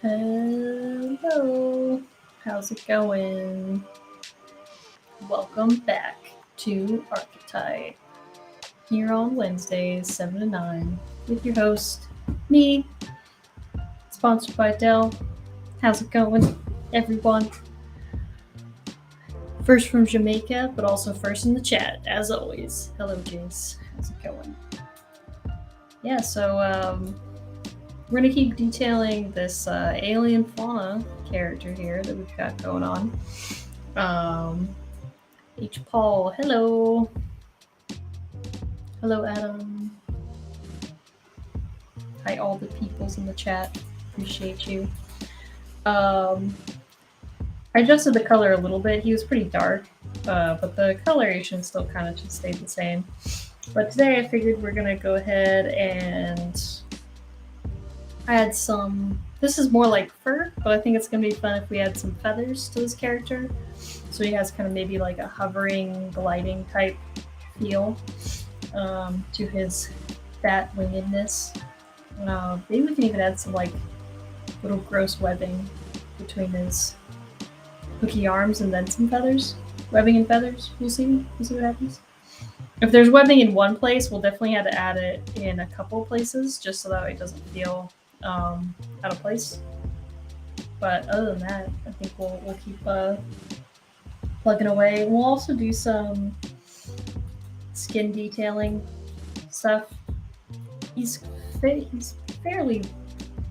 Hello, how's it going? Welcome back to Archetype here on Wednesdays, 7 to 9, with your host, me, sponsored by Dell. How's it going, everyone? First from Jamaica, but also first in the chat, as always. Hello, Jace. How's it going? Yeah, so we're gonna keep detailing this alien fauna character here that we've got going on. H. Paul, hello. Hello, Adam. Hi, all the peoples in the chat. Appreciate you. I adjusted the color a little bit. He was pretty dark, but the coloration still kind of just stayed the same. But today I figured we're gonna go ahead and add some. This is more like fur, but I think it's gonna be fun if we add some feathers to this character. So he has kind of maybe like a hovering, gliding type feel to his bat wingedness. Maybe we can even add some like little gross webbing between his hooky arms and then some feathers. Webbing and feathers. We'll see. We'll see what happens. If there's webbing in one place, we'll definitely have to add it in a couple places just so that it doesn't feel out of place. But other than that, I think we'll keep plugging away. We'll also do some skin detailing stuff. He's fairly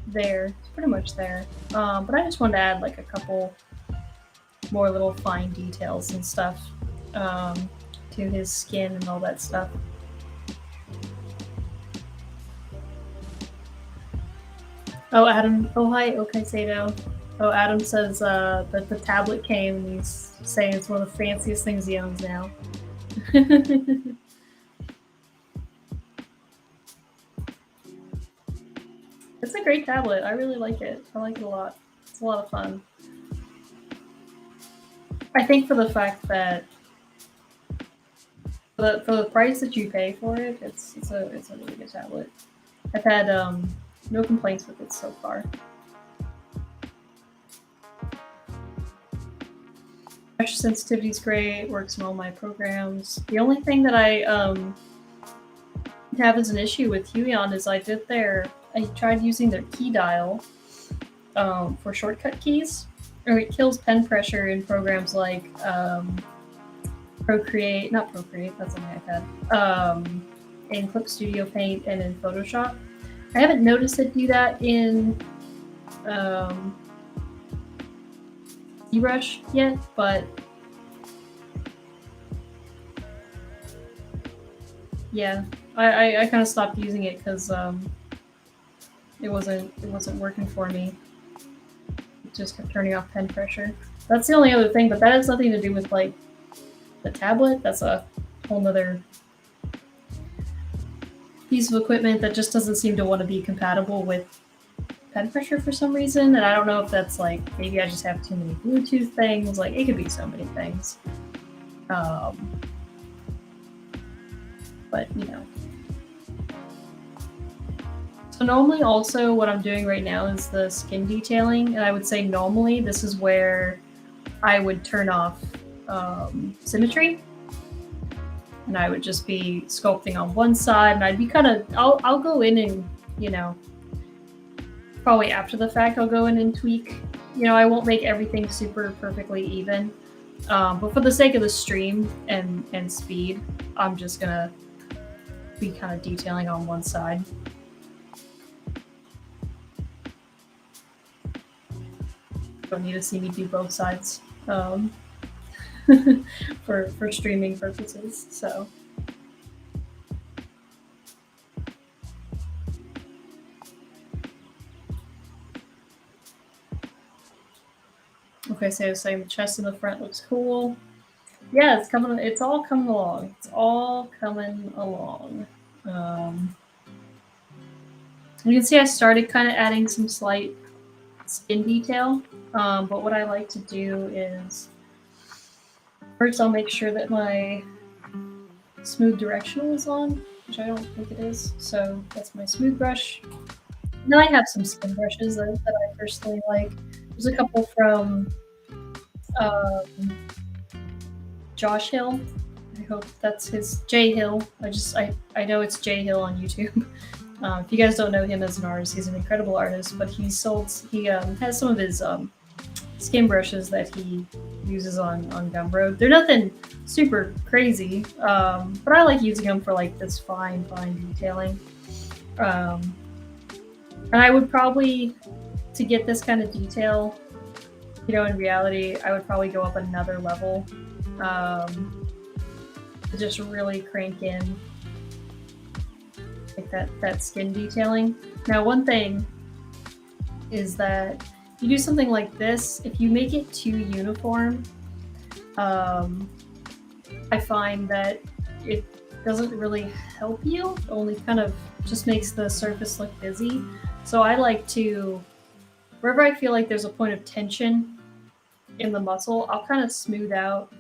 there. It's pretty much there. But I just wanted to add like a couple more little fine details and stuff to his skin and all that stuff. Oh, Adam. Oh, hi, okay, Sato. Oh, Adam says that the tablet came and he's saying it's one of the fanciest things he owns now. It's a great tablet. I really like it. I like it a lot. It's a lot of fun. I think for the fact that for the price that you pay for it, it's a really good tablet. I've had no complaints with it so far. Pressure sensitivity is great. Works in all my programs. The only thing that I have as an issue with Huion is I tried using their key dial for shortcut keys, or it kills pen pressure in programs like Procreate, that's on the iPad, in Clip Studio Paint and in Photoshop. I haven't noticed it do that in ZBrush yet, but yeah, I kind of stopped using it because it wasn't working for me. It just kept turning off pen pressure. That's the only other thing, but that has nothing to do with like the tablet. That's a whole nother piece of equipment that just doesn't seem to want to be compatible with pen pressure for some reason. And I don't know if that's like, maybe I just have too many Bluetooth things. Like, it could be so many things. But you know. So normally also what I'm doing right now is the skin detailing. And I would say normally this is where I would turn off symmetry. And I would just be sculpting on one side, and I'd be kind of, I'll go in and, you know, probably after the fact I'll go in and tweak. You know, I won't make everything super perfectly even, but for the sake of the stream and speed, I'm just gonna be kind of detailing on one side. Don't need to see me do both sides. For streaming purposes, so. Okay, so saying the chest in the front looks cool. Yeah, it's coming. It's all coming along. It's all coming along. You can see I started kind of adding some slight skin detail, but what I like to do is first I'll make sure that my smooth directional is on, which I don't think it is. So that's my smooth brush. Then I have some skin brushes that I personally like. There's a couple from um, Josh Hill. I hope that's his J Hill. I know it's J Hill on YouTube. If you guys don't know him as an artist, he's an incredible artist. But he has some of his skin brushes that he uses on Gumroad. They're nothing super crazy, but I like using them for like this fine detailing. And I would probably, to get this kind of detail, in reality, I would probably go up another level to just really crank in like that skin detailing. Now, one thing is that you do something like this, if you make it too uniform, I find that it doesn't really help you. It only kind of just makes the surface look busy. So I like to, wherever I feel like there's a point of tension in the muscle, I'll kind of smooth out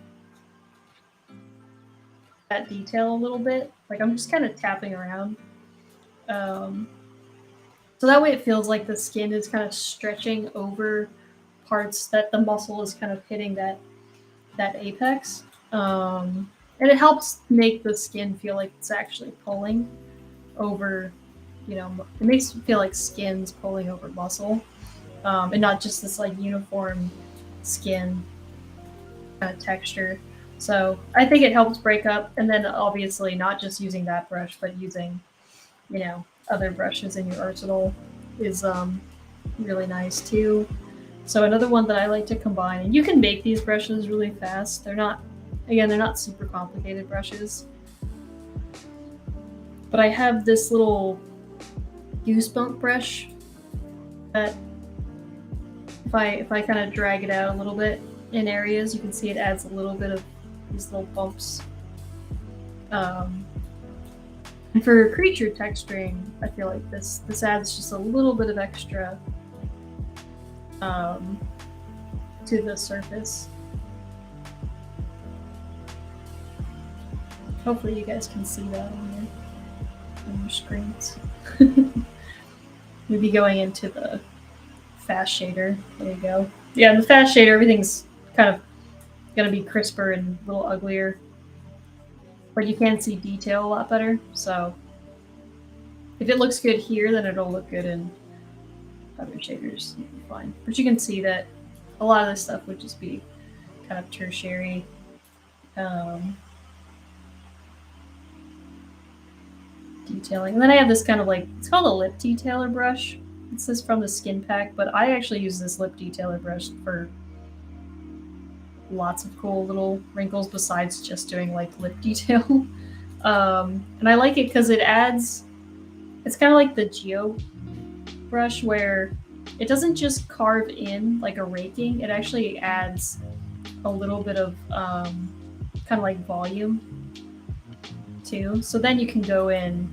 that detail a little bit. Like I'm just kind of tapping around. So that way it feels like the skin is kind of stretching over parts that the muscle is kind of hitting that apex. And it helps make the skin feel like it's actually pulling over, it makes it feel like skin's pulling over muscle, and not just this like uniform skin kind of texture. So I think it helps break up, and then obviously not just using that brush, but using, other brushes in your arsenal is really nice too. So another one that I like to combine, and you can make these brushes really fast. They're not super complicated brushes. But I have this little goosebump brush that if I kind of drag it out a little bit in areas, you can see it adds a little bit of these little bumps. And for creature texturing, I feel like this adds just a little bit of extra to the surface. Hopefully you guys can see that on your screens. Maybe going into the fast shader. There you go. Yeah, in the fast shader, everything's kind of going to be crisper and a little uglier. But you can see detail a lot better. So if it looks good here, then it'll look good in other shaders. You'll be fine. But you can see that a lot of this stuff would just be kind of tertiary. Detailing. And then I have this kind of like, it's called a lip detailer brush. It's this from the Skin Pack, but I actually use this lip detailer brush for lots of cool little wrinkles besides just doing like lip detail. And I like it because it adds, it's kind of like the Geo brush where it doesn't just carve in like a raking, it actually adds a little bit of kind of like volume too. So then you can go in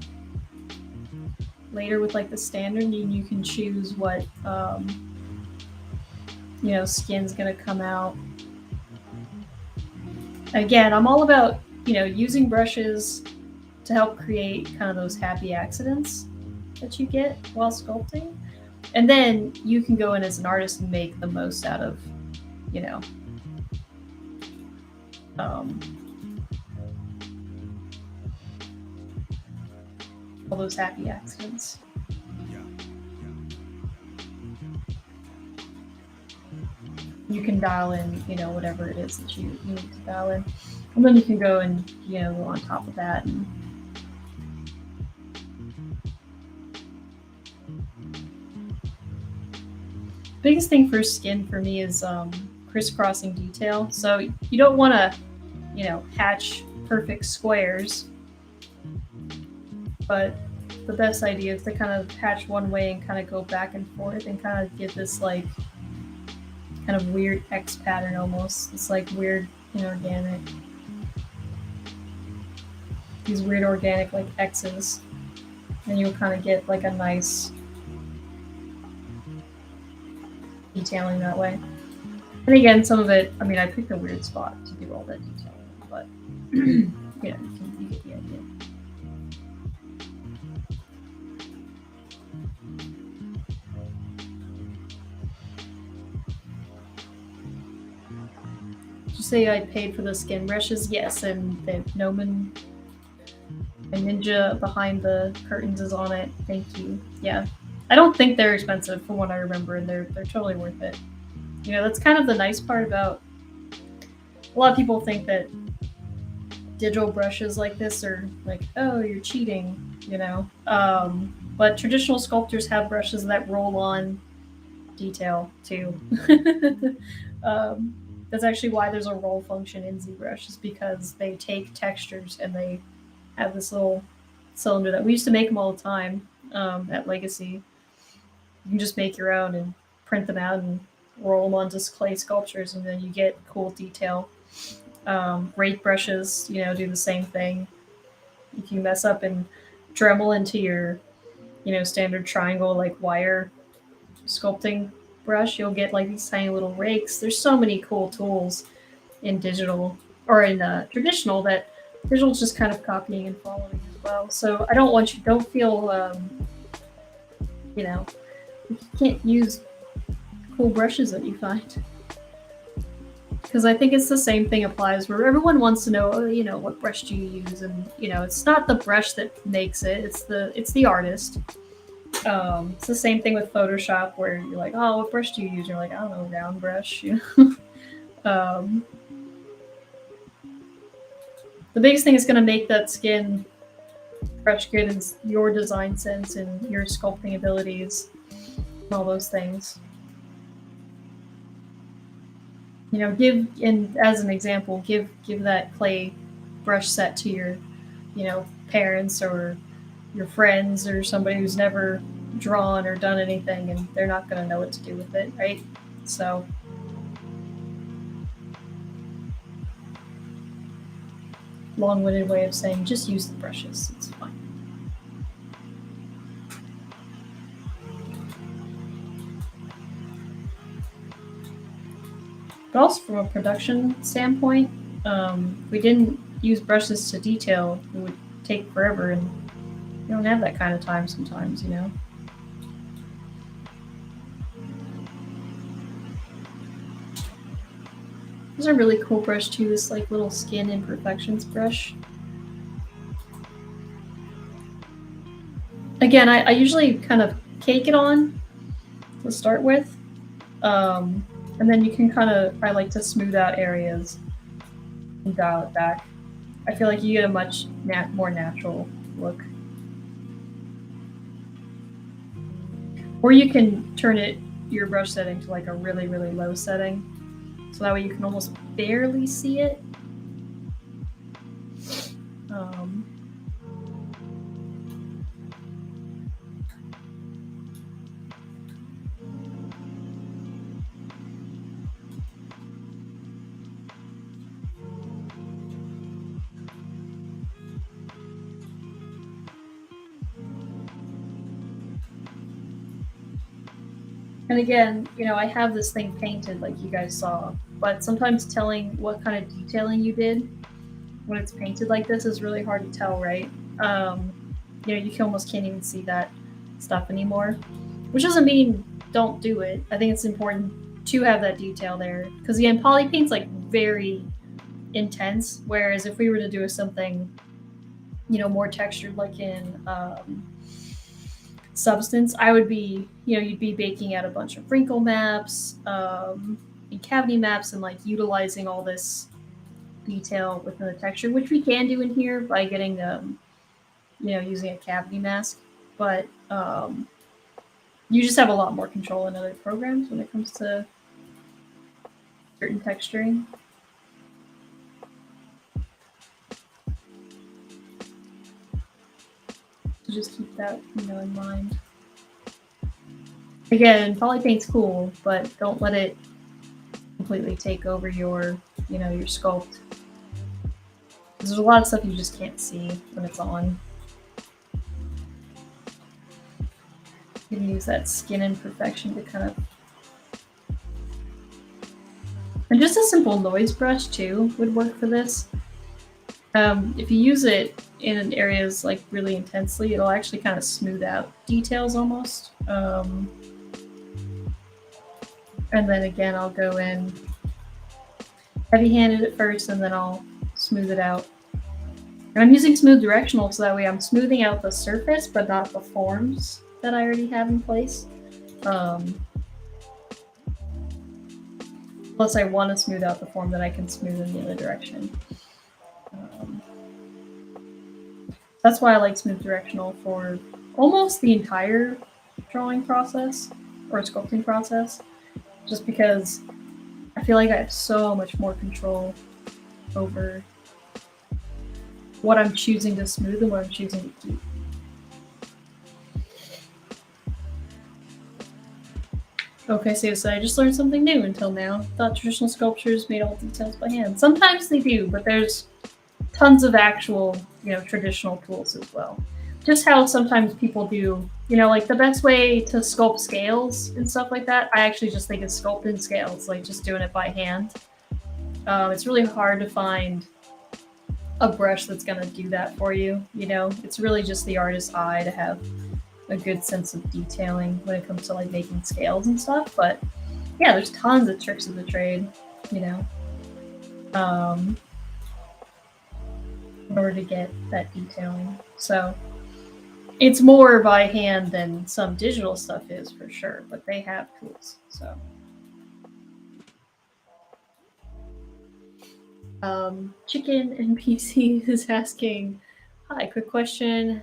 later with like the standard and you can choose what skin's gonna come out. Again, I'm all about using brushes to help create kind of those happy accidents that you get while sculpting, and then you can go in as an artist and make the most out of all those happy accidents. You can dial in, whatever it is that you need to dial in. And then you can go and, go on top of that. And biggest thing for skin for me is crisscrossing detail. So you don't want to, hatch perfect squares, but the best idea is to kind of hatch one way and kind of go back and forth and kind of get this like kind of weird X pattern almost. It's like weird inorganic. These weird organic like X's. And you'll kind of get like a nice detailing that way. And again, some of it, I picked a weird spot to do all that detailing, but you get the idea. you say I paid for the skin brushes? Yes, and the Gnomon and Ninja behind the curtains is on it. Thank you. Yeah. I don't think they're expensive from what I remember, and they're totally worth it. You know, that's kind of the nice part about a lot of people think that digital brushes like this are like, oh, you're cheating, you know. But traditional sculptors have brushes that roll on detail too. That's actually why there's a roll function in ZBrush, is because they take textures and they have this little cylinder that we used to make them all the time at Legacy. You can just make your own and print them out and roll them onto clay sculptures, and then you get cool detail. Rake brushes, you know, do the same thing. If you mess up and Dremel into your, you know, standard triangle like wire sculpting brush, you'll get like these tiny little rakes. There's so many cool tools in digital or in traditional that digital's just kind of copying and following as well. So I don't want you, don't feel, you know, you can't use cool brushes that you find. Because I think it's the same thing applies where everyone wants to know, oh, you know, what brush do you use? And, you know, it's not the brush that makes it, it's the artist. It's the same thing with Photoshop where you're like, oh, what brush do you use? You're like, I don't know, round brush. You know? The biggest thing is going to make that skin brush good is your design sense and your sculpting abilities and all those things. You know, as an example, give that clay brush set to your, you know, parents or your friends or somebody who's never drawn or done anything, and they're not going to know what to do with it, right? So long-winded way of saying just use the brushes, it's fine. But also from a production standpoint, if we didn't use brushes to detail, it would take forever, and you don't have that kind of time sometimes, you know. There's a really cool brush too, this like little skin imperfections brush. Again, I usually kind of cake it on to start with. And then you can kind of, I like to smooth out areas and dial it back. I feel like you get a much more natural look. Or you can turn your brush setting to like a really, really low setting. So that way you can almost barely see it. And again, you know, I have this thing painted like you guys saw, but sometimes telling what kind of detailing you did when it's painted like this is really hard to tell, right? You know, you almost can't even see that stuff anymore, which doesn't mean don't do it. I think it's important to have that detail there because again, poly paint's like very intense, whereas if we were to do something, you know, more textured like in Substance, I would be, you know, you'd be baking out a bunch of wrinkle maps and cavity maps and like utilizing all this detail within the texture, which we can do in here by getting you know, using a cavity mask, but you just have a lot more control in other programs when it comes to certain texturing. So just keep that, you know, in mind. Again, poly paint's cool, but don't let it completely take over your, you know, your sculpt. There's a lot of stuff you just can't see when it's on. You can use that skin imperfection to kind of... And just a simple noise brush too would work for this. If you use it in areas like really intensely, it'll actually kind of smooth out details almost. And then again, I'll go in heavy-handed at first, and then I'll smooth it out. And I'm using smooth directional, so that way I'm smoothing out the surface, but not the forms that I already have in place. Plus, I want to smooth out the form that I can smooth in the other direction. That's why I like smooth directional for almost the entire drawing process or sculpting process, just because I feel like I have so much more control over what I'm choosing to smooth and what I'm choosing to keep. Okay, so I just learned something new until now. Thought traditional sculptures made all details by hand. Sometimes they do, but there's tons of actual, traditional tools as well. Just how sometimes people do, like the best way to sculpt scales and stuff like that, I actually just think it's sculpting scales, like just doing it by hand. It's really hard to find a brush that's going to do that for you. It's really just the artist's eye to have a good sense of detailing when it comes to like making scales and stuff. But yeah, there's tons of tricks of the trade, in order to get that detailing. So it's more by hand than some digital stuff is, for sure, but they have tools. So Chicken NPC is asking, hi, quick question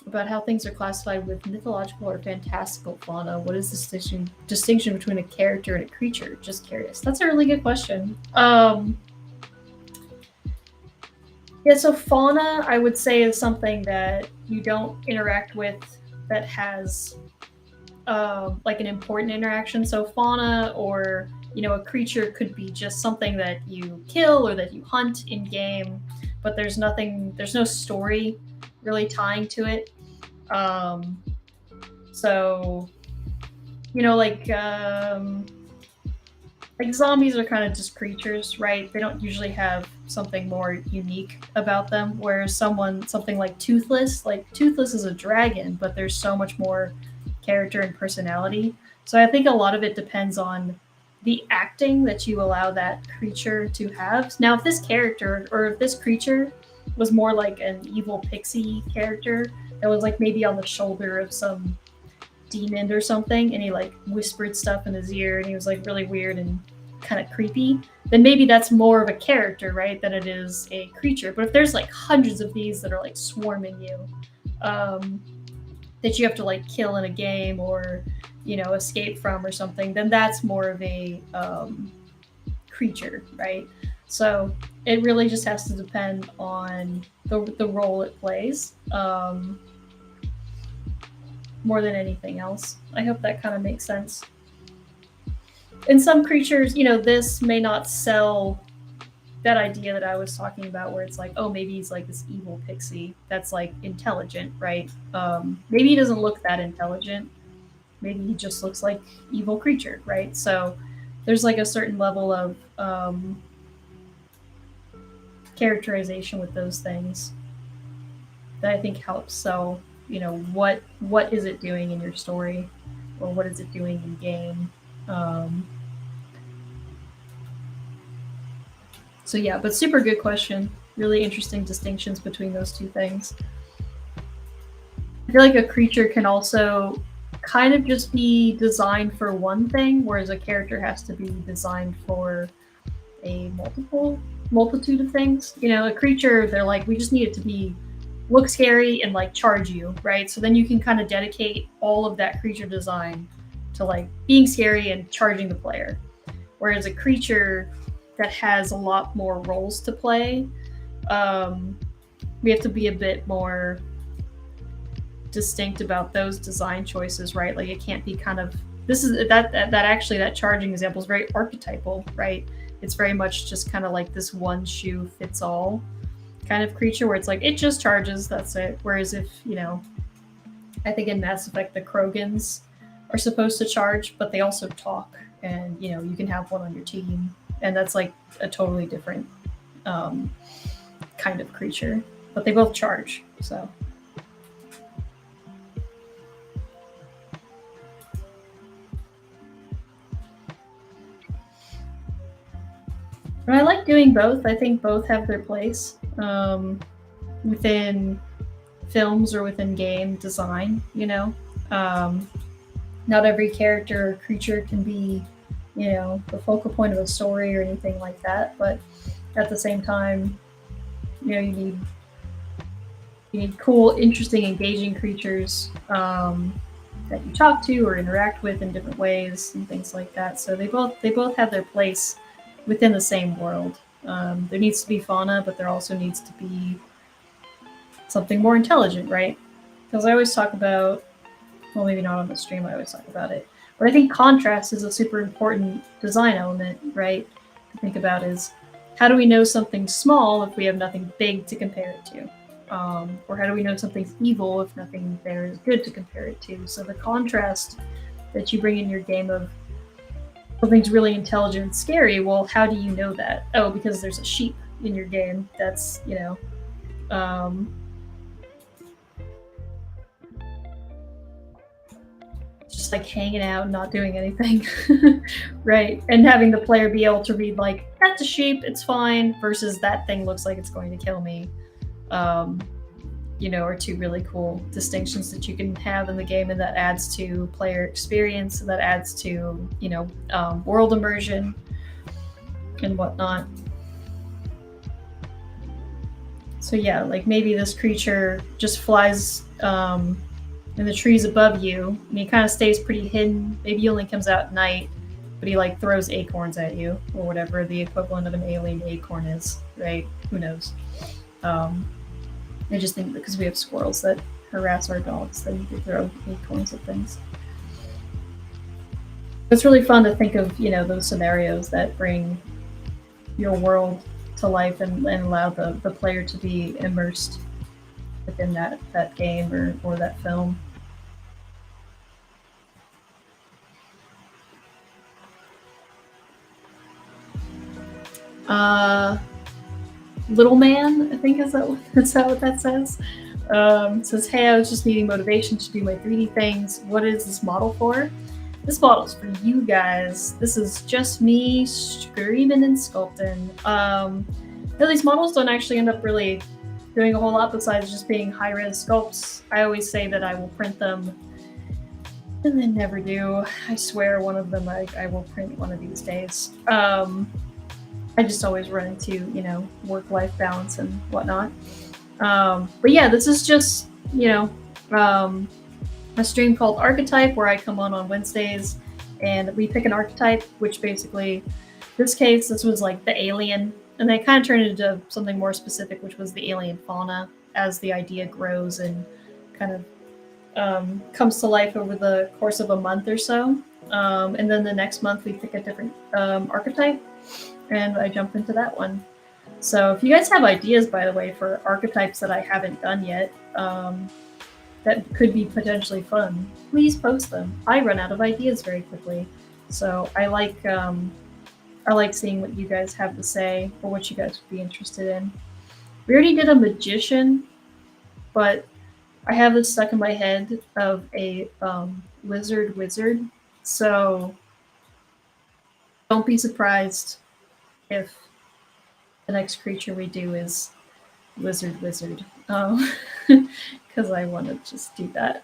about how things are classified with mythological or fantastical fauna. What is the distinction between a character and a creature? Just curious. That's a really good question. Yeah, so fauna, I would say, is something that you don't interact with that has like an important interaction. So fauna or, a creature could be just something that you kill or that you hunt in game, but there's no story really tying to it. So, like zombies are kind of just creatures, right? They don't usually have something more unique about them. Whereas something like Toothless is a dragon, but there's so much more character and personality. So I think a lot of it depends on the acting that you allow that creature to have. Now, if this character or if this creature was more like an evil pixie character that was like maybe on the shoulder of some demon or something, and he like whispered stuff in his ear and he was like really weird and kind of creepy, then maybe that's more of a character, right, than it is a creature. But if there's like hundreds of these that are like swarming you, that you have to like kill in a game or escape from or something, then that's more of a creature, right? So it really just has to depend on the role it plays, more than anything else. I hope that kind of makes sense. And some creatures, this may not sell that idea that I was talking about, where it's like, oh, maybe he's like this evil pixie that's like intelligent, right? Maybe he doesn't look that intelligent. Maybe he just looks like evil creature, right? So there's like a certain level of characterization with those things that I think helps sell, what is it doing in your story, or what is it doing in game. So yeah, but super good question. Really interesting distinctions between those two things. I feel like a creature can also kind of just be designed for one thing, whereas a character has to be designed for a multitude of things. A creature, they're like, we just need it to look scary and like charge you, right? So then you can kind of dedicate all of that creature design to like being scary and charging the player. Whereas a creature that has a lot more roles to play, we have to be a bit more distinct about those design choices, right? Like it can't be kind of, that charging example is very archetypal, right? It's very much just kind of like this one shoe fits all kind of creature where it's like it just charges, that's it. Whereas if I think in Mass Effect the Krogans are supposed to charge, but they also talk, and you can have one on your team, and that's like a totally different kind of creature, but they both charge. So And I like doing both. I think both have their place within films or within game design, you know. Not every character or creature can be, you know, the focal point of a story or anything like that, but at the same time, you know, you need cool, interesting, engaging creatures that you talk to or interact with in different ways and things like that. So they both have their place within the same world. There needs to be fauna, but there also needs to be something more intelligent, right? Because I always talk about, well, maybe not on the stream, I always talk about it, but I think contrast is a super important design element, right? To think about is, how do we know something's small if we have nothing big to compare it to? Or how do we know something's evil if nothing there is good to compare it to? So the contrast that you bring in your game of something's really intelligent and scary, well, how do you know that? Oh, because there's a sheep in your game that's, you know, just like hanging out and not doing anything, right? And having the player be able to read like, that's a sheep, it's fine, versus that thing looks like it's going to kill me. You know, are two really cool distinctions that you can have in the game, and that adds to player experience, and that adds to, you know, world immersion and whatnot. So yeah, like maybe this creature just flies in the trees above you, and he kind of stays pretty hidden. Maybe he only comes out at night, but he like throws acorns at you, or whatever the equivalent of an alien acorn is, right? Who knows? I just think because we have squirrels that harass our dogs, they need to throw acorns at things. It's really fun to think of, you know, those scenarios that bring your world to life and allow the player to be immersed within that game or that film. Little Man, I think is that what that says? It says, hey, I was just needing motivation to do my 3D things. What is this model for? This model's for you guys. This is just me screaming and sculpting. No, these models don't actually end up really doing a whole lot besides just being high-res sculpts. I always say that I will print them, and then never do. I swear one of them I will print one of these days. I just always run into, you know, work-life balance and whatnot. But yeah, this is just, you know, a stream called Archetype where I come on Wednesdays and we pick an archetype, which basically, this case, this was like the alien, and they kind of turned it into something more specific, which was the alien fauna, as the idea grows and kind of comes to life over the course of a month or so. And then the next month we pick a different archetype, and I jump into that one. So if you guys have ideas, by the way, for archetypes that I haven't done yet, that could be potentially fun, please post them. I run out of ideas very quickly, so I like seeing what you guys have to say or what you guys would be interested in. We already did a magician, but I have this stuck in my head of a lizard wizard, so don't be surprised if the next creature we do is lizard wizard, because I want to just do that.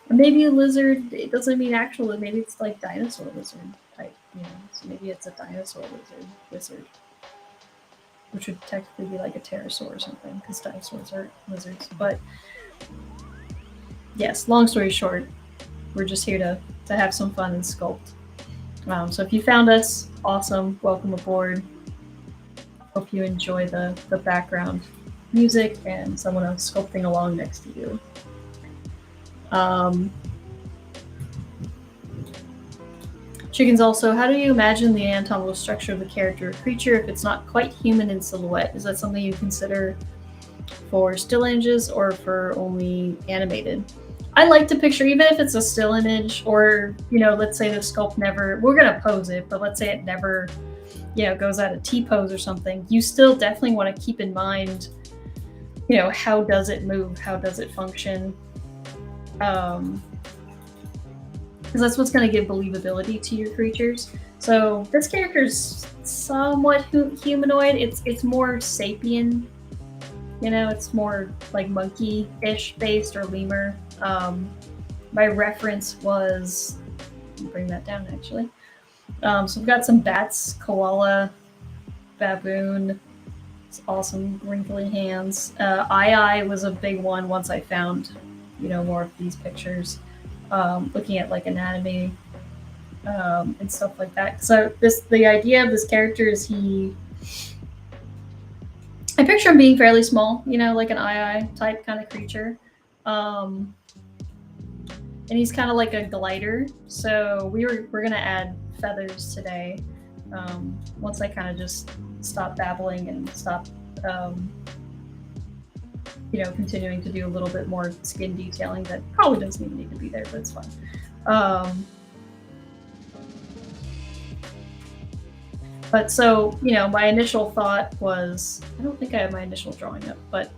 Maybe a lizard, it doesn't mean actual, maybe it's like dinosaur lizard type, you know, so maybe it's a dinosaur wizard, which would technically be like a pterosaur or something, because dinosaurs are lizards. But yes, long story short, we're just here to have some fun and sculpt. So if you found us, awesome, welcome aboard. Hope you enjoy the background music and someone else sculpting along next to you. Chickens also, how do you imagine the anatomical structure of the character or creature if it's not quite human in silhouette? Is that something you consider for still images or for only animated? I like to picture, even if it's a still image, or, you know, let's say the sculpt never, we're going to pose it, but let's say it never, you know, goes out of T-pose or something, you still definitely want to keep in mind, you know, how does it move? How does it function? because that's what's going to give believability to your creatures. So this character's somewhat humanoid. It's more sapien, you know, it's more like monkey-ish based or lemur. My reference was, let me bring that down actually. So we've got some bats, koala, baboon, it's awesome, wrinkly hands. Eye was a big one once I found, you know, more of these pictures. Looking at like anatomy and stuff like that. So the idea of this character is I picture him being fairly small, you know, like an eye type kind of creature. And he's kind of like a glider. So we're gonna add feathers today. Once I kind of just stop babbling and stop, you know, continuing to do a little bit more skin detailing that probably doesn't even need to be there, but it's fun. But so, you know, my initial thought was, I don't think I have my initial drawing up, but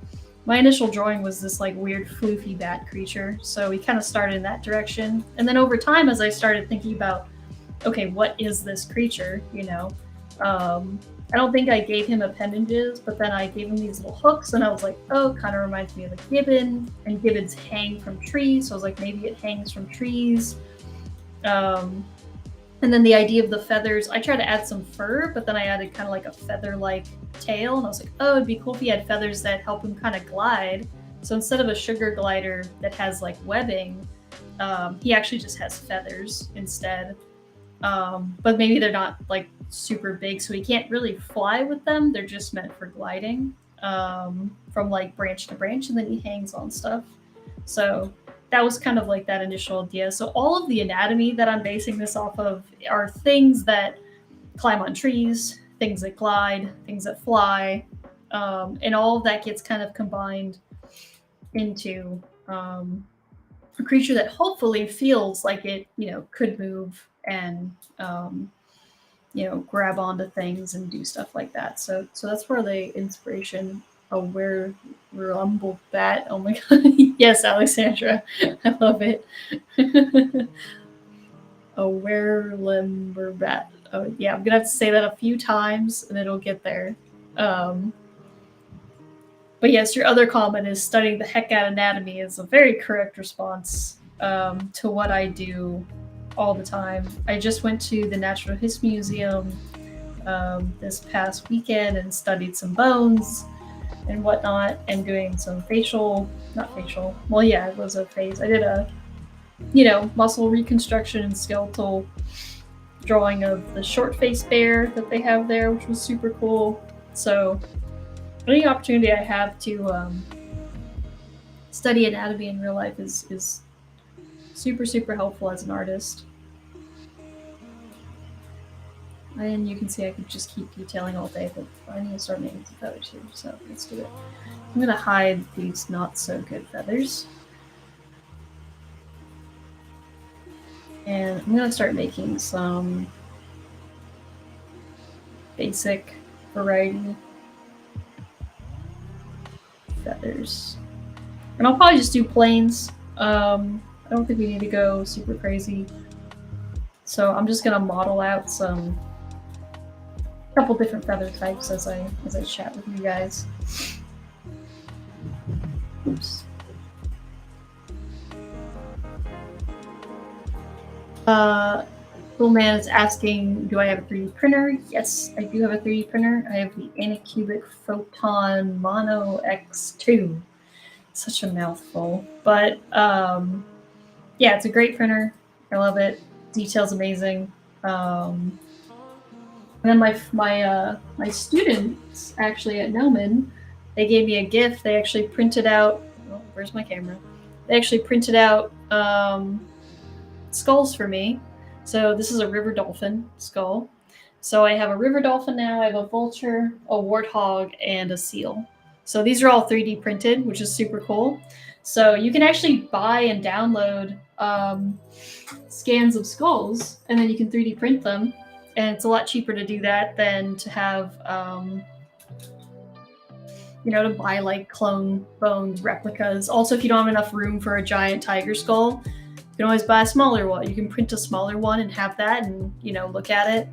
my initial drawing was this like weird floofy bat creature. So we kind of started in that direction. And then over time, as I started thinking about, okay, what is this creature, you know? I don't think I gave him appendages, but then I gave him these little hooks and I was like, oh, kind of reminds me of a gibbon, and gibbons hang from trees. So I was like, maybe it hangs from trees. And then the idea of the feathers, I tried to add some fur, but then I added kind of like a feather-like tail. And I was like, oh, it'd be cool if he had feathers that help him kind of glide. So instead of a sugar glider that has like webbing, he actually just has feathers instead. But maybe they're not like super big, so he can't really fly with them. They're just meant for gliding from like branch to branch, and then he hangs on stuff. So that was kind of like that initial idea. So all of the anatomy that I'm basing this off of are things that climb on trees, things that glide, things that fly, and all of that gets kind of combined into a creature that hopefully feels like it, you know, could move and you know, grab onto things and do stuff like that. So that's where the inspiration. A were-rumble bat. Oh my god. Yes, Alexandra. I love it. A were-lumber bat. Oh yeah, I'm gonna have to say that a few times and it'll get there. But yes, your other comment is studying the heck out of anatomy is a very correct response to what I do all the time. I just went to the Natural History Museum this past weekend and studied some bones and whatnot, and doing some well, yeah, it was a phase. I did a, you know, muscle reconstruction and skeletal drawing of the short-faced bear that they have there, which was super cool. So any opportunity I have to study anatomy in real life is super, super helpful as an artist. And you can see I could just keep detailing all day, but I need to start making some feathers here, so let's do it. I'm going to hide these not so good feathers. And I'm going to start making some basic variety feathers. And I'll probably just do plains. I don't think we need to go super crazy. So I'm just going to model out some couple different feather types as I chat with you guys. Oops. Little man is asking, do I have a 3D printer? Yes, I do have a 3D printer. I have the Anycubic Photon Mono X2. Such a mouthful, but yeah, it's a great printer. I love it. Detail's amazing. And then my students actually at Gnomon, they gave me a gift. They actually printed out. Oh, where's my camera? They actually printed out skulls for me. So this is a river dolphin skull. So I have a river dolphin now. I have a vulture, a warthog, and a seal. So these are all 3D printed, which is super cool. So you can actually buy and download scans of skulls, and then you can 3D print them. And it's a lot cheaper to do that than to have, you know, to buy like clone bone replicas. Also, if you don't have enough room for a giant tiger skull, You can always buy a smaller one. You can print a smaller one and have that and, you know, look at it.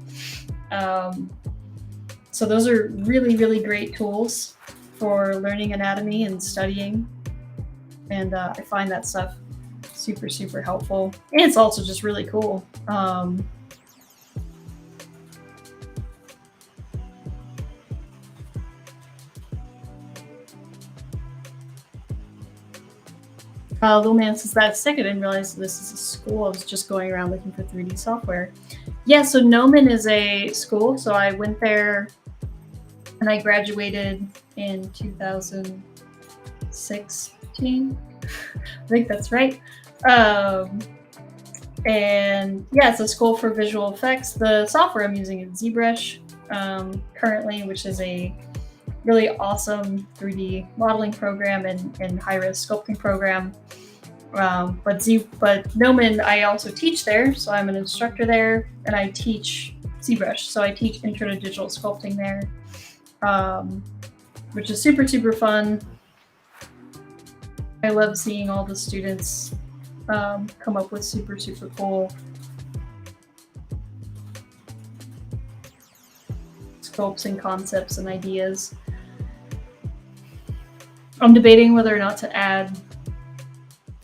So those are really, really great tools for learning anatomy and studying. And I find that stuff super, super helpful. And it's also just really cool. Little man says, that's sick. I didn't realize this is a school. I was just going around looking for 3D software. Yeah, so Gnomon is a school. So I went there and I graduated in 2016. I think that's right. And yeah, it's a school for visual effects. The software I'm using is ZBrush currently, which is a really awesome 3D modeling program and high-res sculpting program. But Gnomon, I also teach there, so I'm an instructor there, and I teach ZBrush. So I teach Intro to Digital Sculpting there, which is super, super fun. I love seeing all the students come up with super, super cool sculpts and concepts and ideas. I'm debating whether or not to add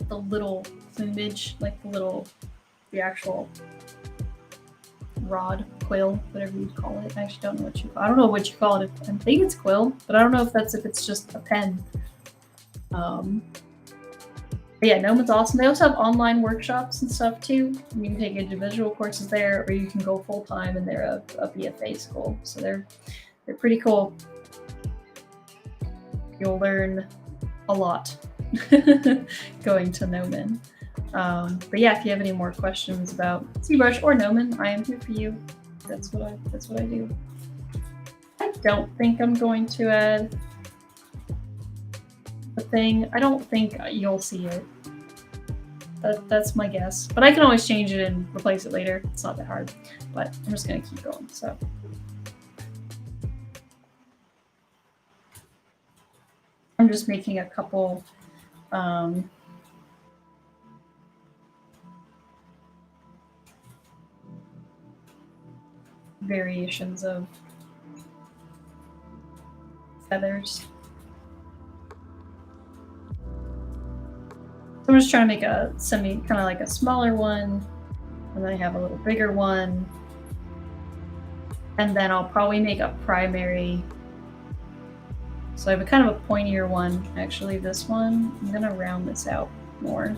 the little plumage, like the actual rod, quill, whatever you'd call it. I actually don't know what you call it. I don't know what you call it. I think it's quill, but I don't know if it's just a pen. But yeah, Gnomon's awesome. They also have online workshops and stuff too. You can take individual courses there, or you can go full time, and they're a BFA school, so they're pretty cool. You'll learn a lot going to Gnomon. But yeah, if you have any more questions about ZBrush or Gnomon, I am here for you. That's what I do. I don't think I'm going to add the thing. I don't think you'll see it. That's my guess. But I can always change it and replace it later. It's not that hard. But I'm just gonna keep going. So. I'm just making a couple variations of feathers. So I'm just trying to make a kind of like a smaller one, and then I have a little bigger one, and then I'll probably make a primary. So I have a kind of a pointier one. Actually, this one, I'm gonna round this out more.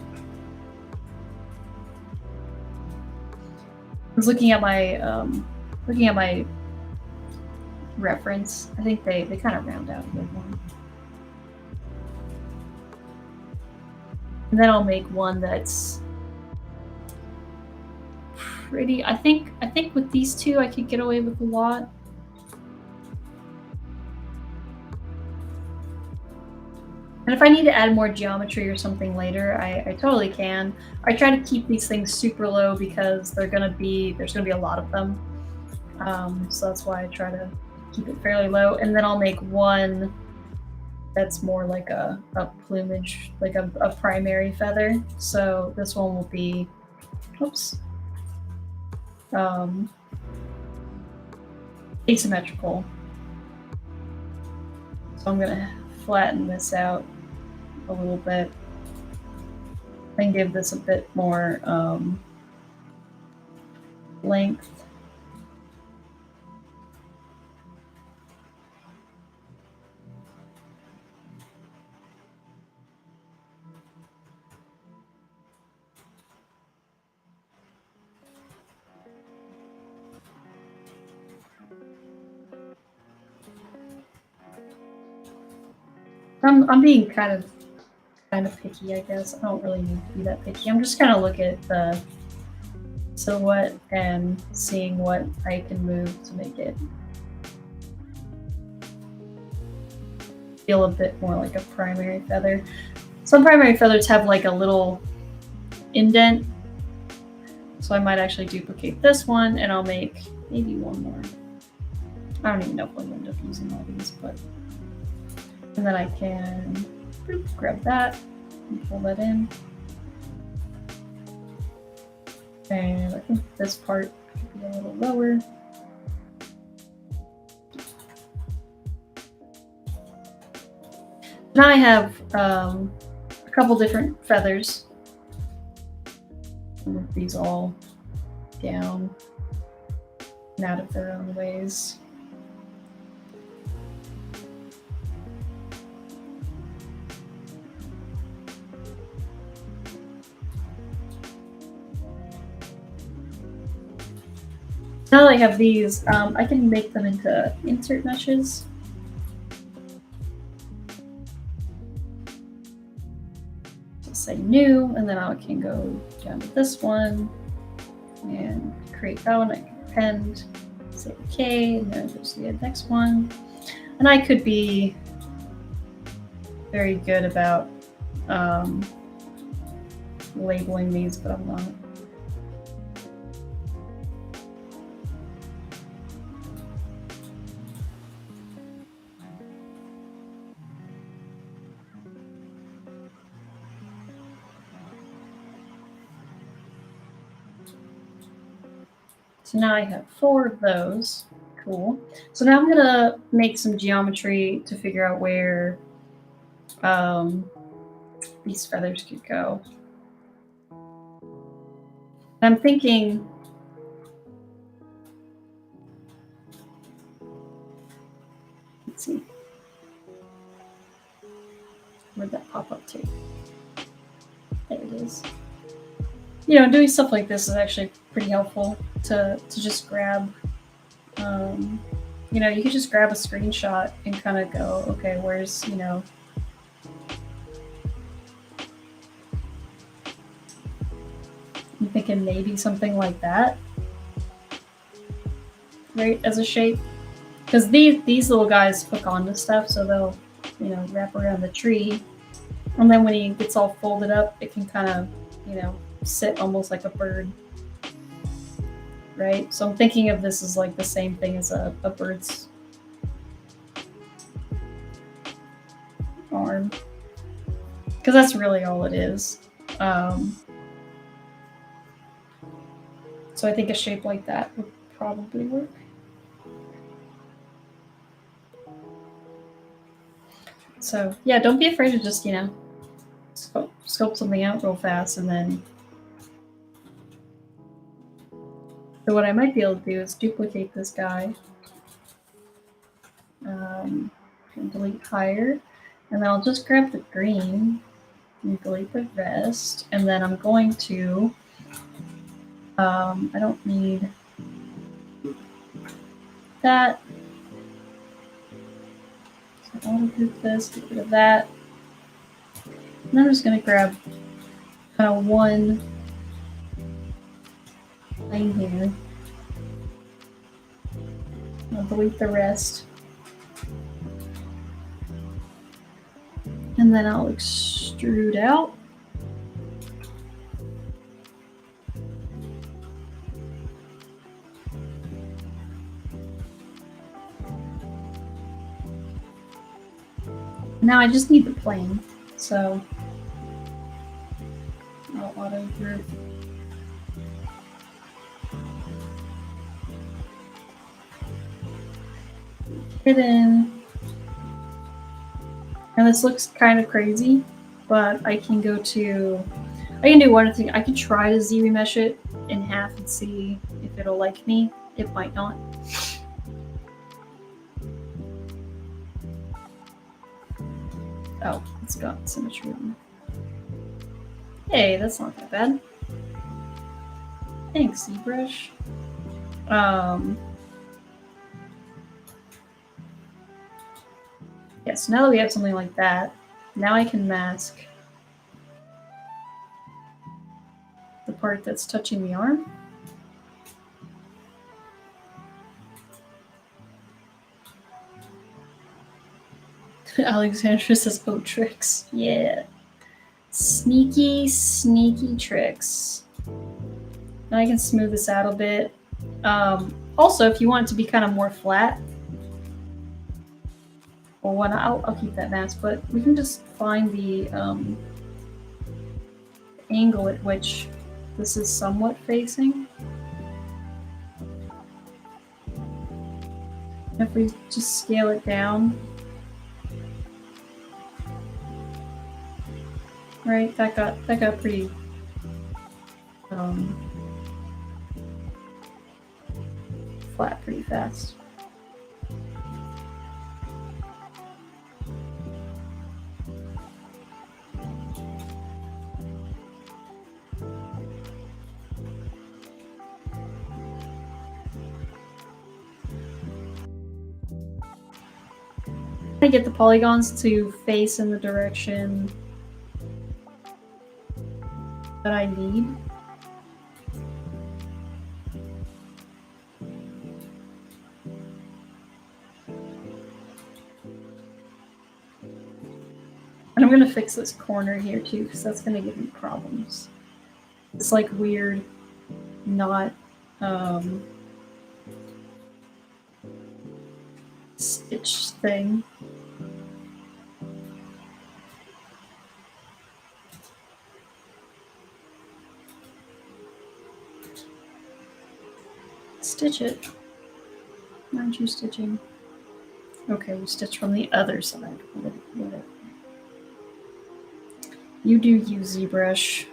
I was looking at my reference. I think they kind of round out a bit more. And then I'll make one that's pretty. I think with these two I could get away with a lot. And if I need to add more geometry or something later, I totally can. I try to keep these things super low because there's gonna be a lot of them. So that's why I try to keep it fairly low. And then I'll make one that's more like a plumage, like a primary feather. So this one will be, asymmetrical. So I'm gonna flatten this out a little bit and give this a bit more length. I'm being kind of picky, I guess. I don't really need to be that picky. I'm just kind of looking at the silhouette and seeing what I can move to make it feel a bit more like a primary feather. Some primary feathers have like a little indent, so I might actually duplicate this one, and I'll make maybe one more. I don't even know if I'll end up using all these, but. And then I can grab that and pull that in. And I think this part could be a little lower. Now I have a couple different feathers. Move these all down and out of their own ways. Now that I have these, I can make them into insert meshes. Just say new, and then I can go down to this one and create Fauna, I can append, say OK, and then go to the next one. And I could be very good about labeling these, but I'm not. So now I have 4 of those. Cool. So now I'm going to make some geometry to figure out where these feathers could go. I'm thinking let's see. Where'd that pop up to? There it is. You know, doing stuff like this is actually pretty helpful to just grab, you know, you could just grab a screenshot and kind of go, okay, where's, you know, I'm thinking maybe something like that, right, as a shape. Because these little guys hook onto stuff, so they'll, you know, wrap around the tree. And then when he gets all folded up, it can kind of, you know, sit almost like a bird. Right? So I'm thinking of this as like the same thing as a bird's arm. Because that's really all it is. So I think a shape like that would probably work. So yeah, don't be afraid to just, you know, sculpt something out real fast, and then so what I might be able to do is duplicate this guy, and delete higher, and then I'll just grab the green and delete the rest, and then I'm going to I don't need that. So I'll group this, get rid of that. And then I'm just going to grab kind of one line here. I'll delete the rest. And then I'll extrude out. Now I just need the plane, so I'll auto group. Hidden. And this looks kind of crazy, but I can go to, I can do one thing. I can try to ZBrush it in half and see if it'll like me. It might not. Oh, it's got symmetry. Hey, that's not that bad. Thanks, ZBrush. Yes, now that we have something like that, now I can mask the part that's touching the arm. Alexandra says, oh, tricks. Yeah. Sneaky, sneaky tricks. Now I can smooth this out a bit. Also, if you want it to be kind of more flat, or when I'll keep that mask, but we can just find the angle at which this is somewhat facing. If we just scale it down, right? That got pretty flat pretty fast. I get the polygons to face in the direction that I need. And I'm going to fix this corner here too, because that's going to give me problems. It's like weird, not stitch thing. Stitch it. Why aren't you stitching? Okay, you stitch from the other side. Whatever. You do use ZBrush.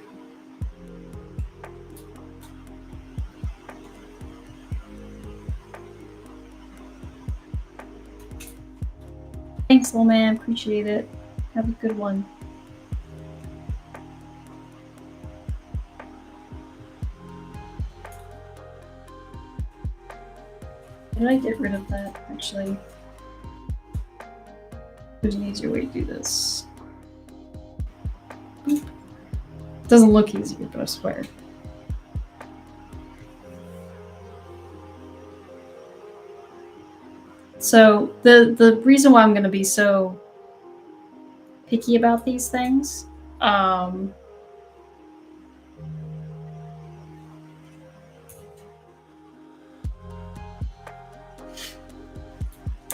Thanks, little man. Appreciate it. Have a good one. Did I get rid of that, actually? There's an easier way to do this. Boop. It doesn't look easier, but I swear. So the reason why I'm going to be so picky about these things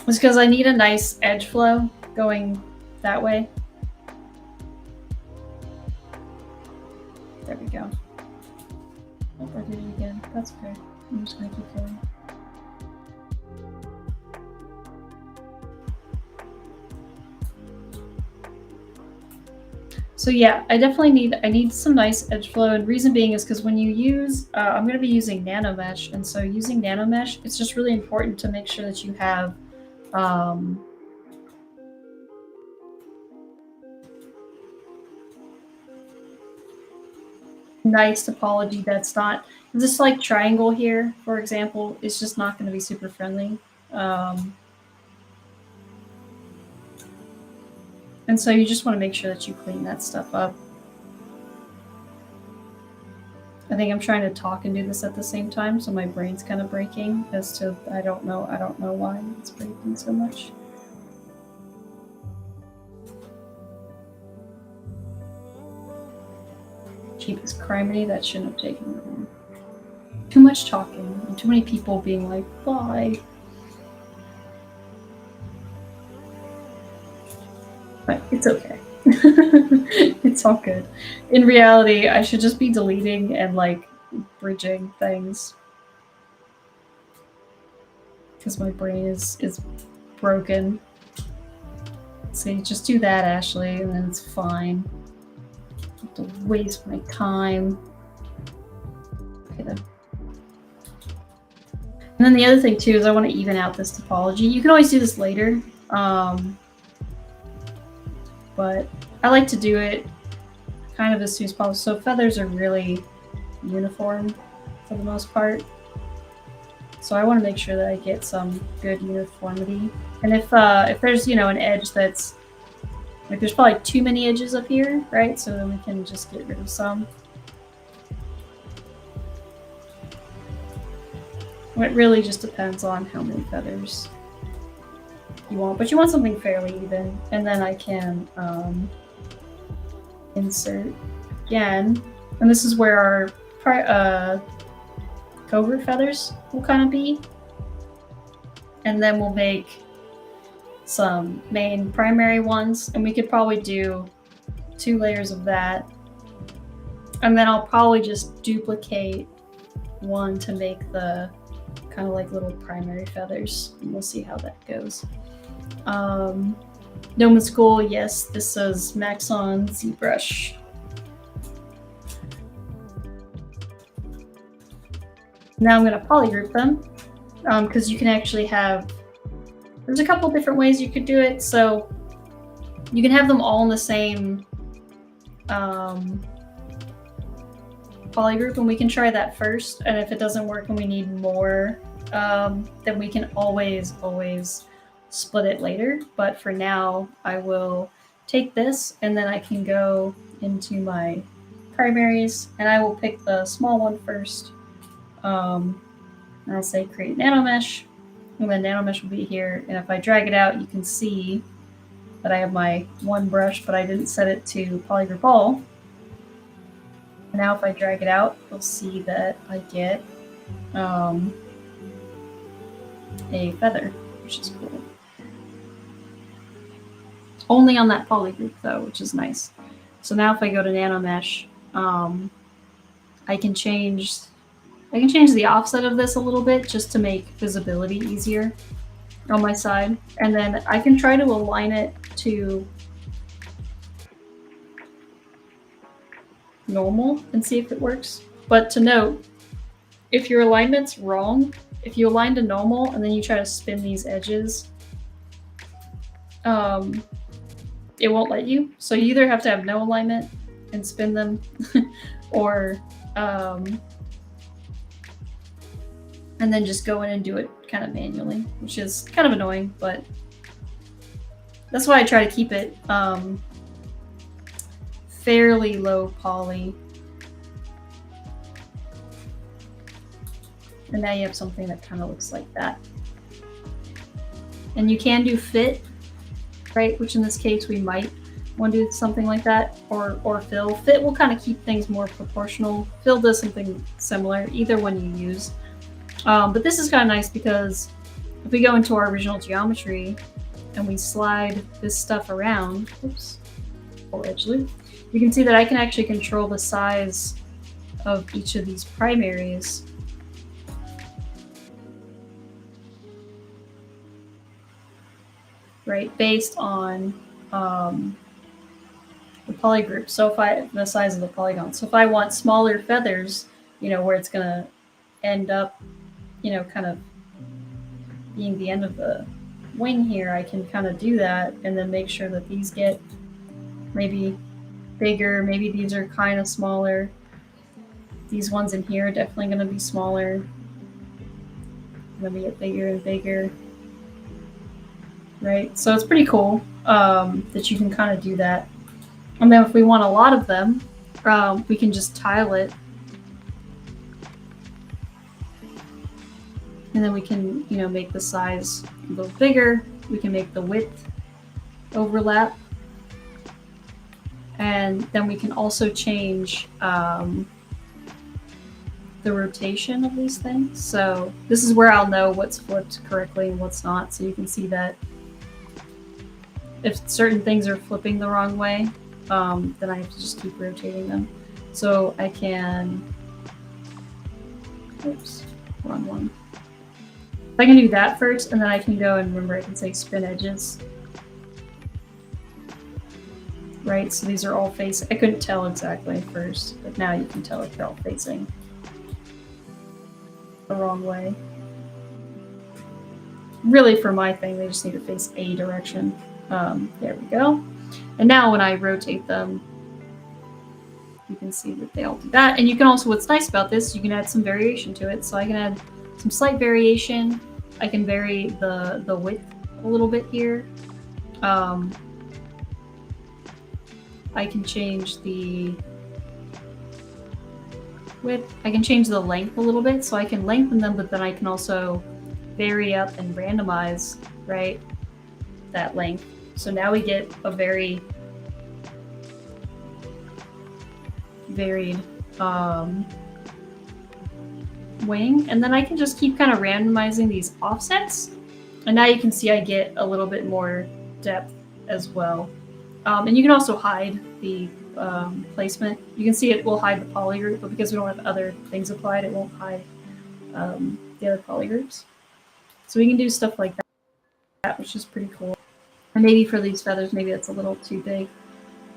is because I need a nice edge flow going that way. There we go. Oh, I did it again. That's okay. I'm just going to keep going. So yeah, I need some nice edge flow, and reason being is because when you use, I'm going to be using Nanomesh, and so using Nanomesh, it's just really important to make sure that you have nice topology that's not, this like triangle here, for example, is just not going to be super friendly. And so you just want to make sure that you clean that stuff up. I think I'm trying to talk and do this at the same time, so my brain's kind of breaking as to, I don't know why it's breaking so much. Cheapest criminy, that shouldn't have taken long. Too much talking and too many people being like, bye. But it's okay. It's all good. In reality, I should just be deleting and like bridging things. Because my brain is broken. So just do that, Ashley, and then it's fine. Don't have to waste my time. Okay then. And then the other thing too is I want to even out this topology. You can always do this later. But I like to do it kind of as soon as possible. So feathers are really uniform for the most part. So I want to make sure that I get some good uniformity. And if there's, you know, an edge that's, like there's probably too many edges up here, right? So then we can just get rid of some. It really just depends on how many feathers you want, but you want something fairly even, and then I can insert again, and this is where our covert feathers will kind of be, and then we'll make some main primary ones, and we could probably do 2 layers of that, And then I'll probably just duplicate one to make the kind of like little primary feathers, and we'll see how that goes. Gnomon School, yes, this says max on ZBrush. Now I'm going to polygroup them, because you can actually have, there's a couple different ways you could do it. So you can have them all in the same polygroup, and we can try that first. And if it doesn't work and we need more, then we can always split it later. But for now, I will take this, and then I can go into my primaries, and I will pick the small one first. And I'll say create Nanomesh, and then Nanomesh will be here. And if I drag it out, you can see that I have my one brush, but I didn't set it to polygroup all. And now if I drag it out, you'll see that I get a feather, which is cool. Only on that polygroup though, which is nice. So now if I go to Nanomesh, I can change the offset of this a little bit just to make visibility easier on my side. And then I can try to align it to normal and see if it works. But to note, if your alignment's wrong, if you align to normal and then you try to spin these edges, it won't let you. So you either have to have no alignment and spin them, or and then just go in and do it kind of manually, which is kind of annoying, but that's why I try to keep it fairly low poly. And now you have something that kind of looks like that. And you can do fit, right? Which in this case we might want to do something like that, or fill. Fit will kind of keep things more proportional. Fill does something similar, either one you use. But this is kind of nice because if we go into our original geometry and we slide this stuff around, oops, full edge loop, you can see that I can actually control the size of each of these primaries. Right, based on the polygroup. So if the size of the polygon. So if I want smaller feathers, you know, where it's gonna end up, you know, kind of being the end of the wing here, I can kind of do that and then make sure that these get maybe bigger. Maybe these are kind of smaller. These ones in here are definitely going to be smaller. Let me get bigger and bigger. Right, so it's pretty cool that you can kind of do that. And then if we want a lot of them, we can just tile it. And then we can, you know, make the size a little bigger. We can make the width overlap. And then we can also change the rotation of these things. So this is where I'll know what's flipped correctly and what's not. So you can see that if certain things are flipping the wrong way, then I have to just keep rotating them. So I can, oops, wrong one. I can do that first, and then I can go and remember I can say spin edges. Right, so these are all facing. I couldn't tell exactly at first, but now you can tell if they're all facing the wrong way. Really, for my thing, they just need to face a direction. There we go. And now when I rotate them, you can see that they all do that. And you can also, what's nice about this, you can add some variation to it. So I can add some slight variation. I can vary the width a little bit here. I can change the width. I can change the length a little bit, so I can lengthen them, but then I can also vary up and randomize, right, that length. So now we get a very varied wing, and then I can just keep kind of randomizing these offsets, and now you can see I get a little bit more depth as well. And you can also hide the placement. You can see it will hide the polygroup, but because we don't have other things applied, it won't hide the other polygroups. So we can do stuff like that, which is pretty cool. And maybe for these feathers, maybe it's a little too big.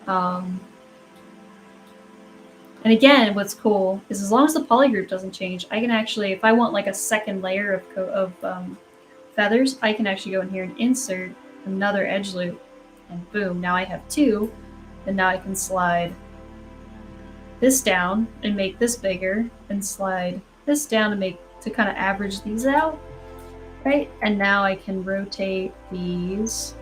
And again, what's cool is as long as the polygroup doesn't change, I can actually, if I want like a second layer of feathers, I can actually go in here and insert another edge loop, and boom, now I have two. And now I can slide this down and make this bigger, and slide this down to kind of average these out, right? And now I can rotate these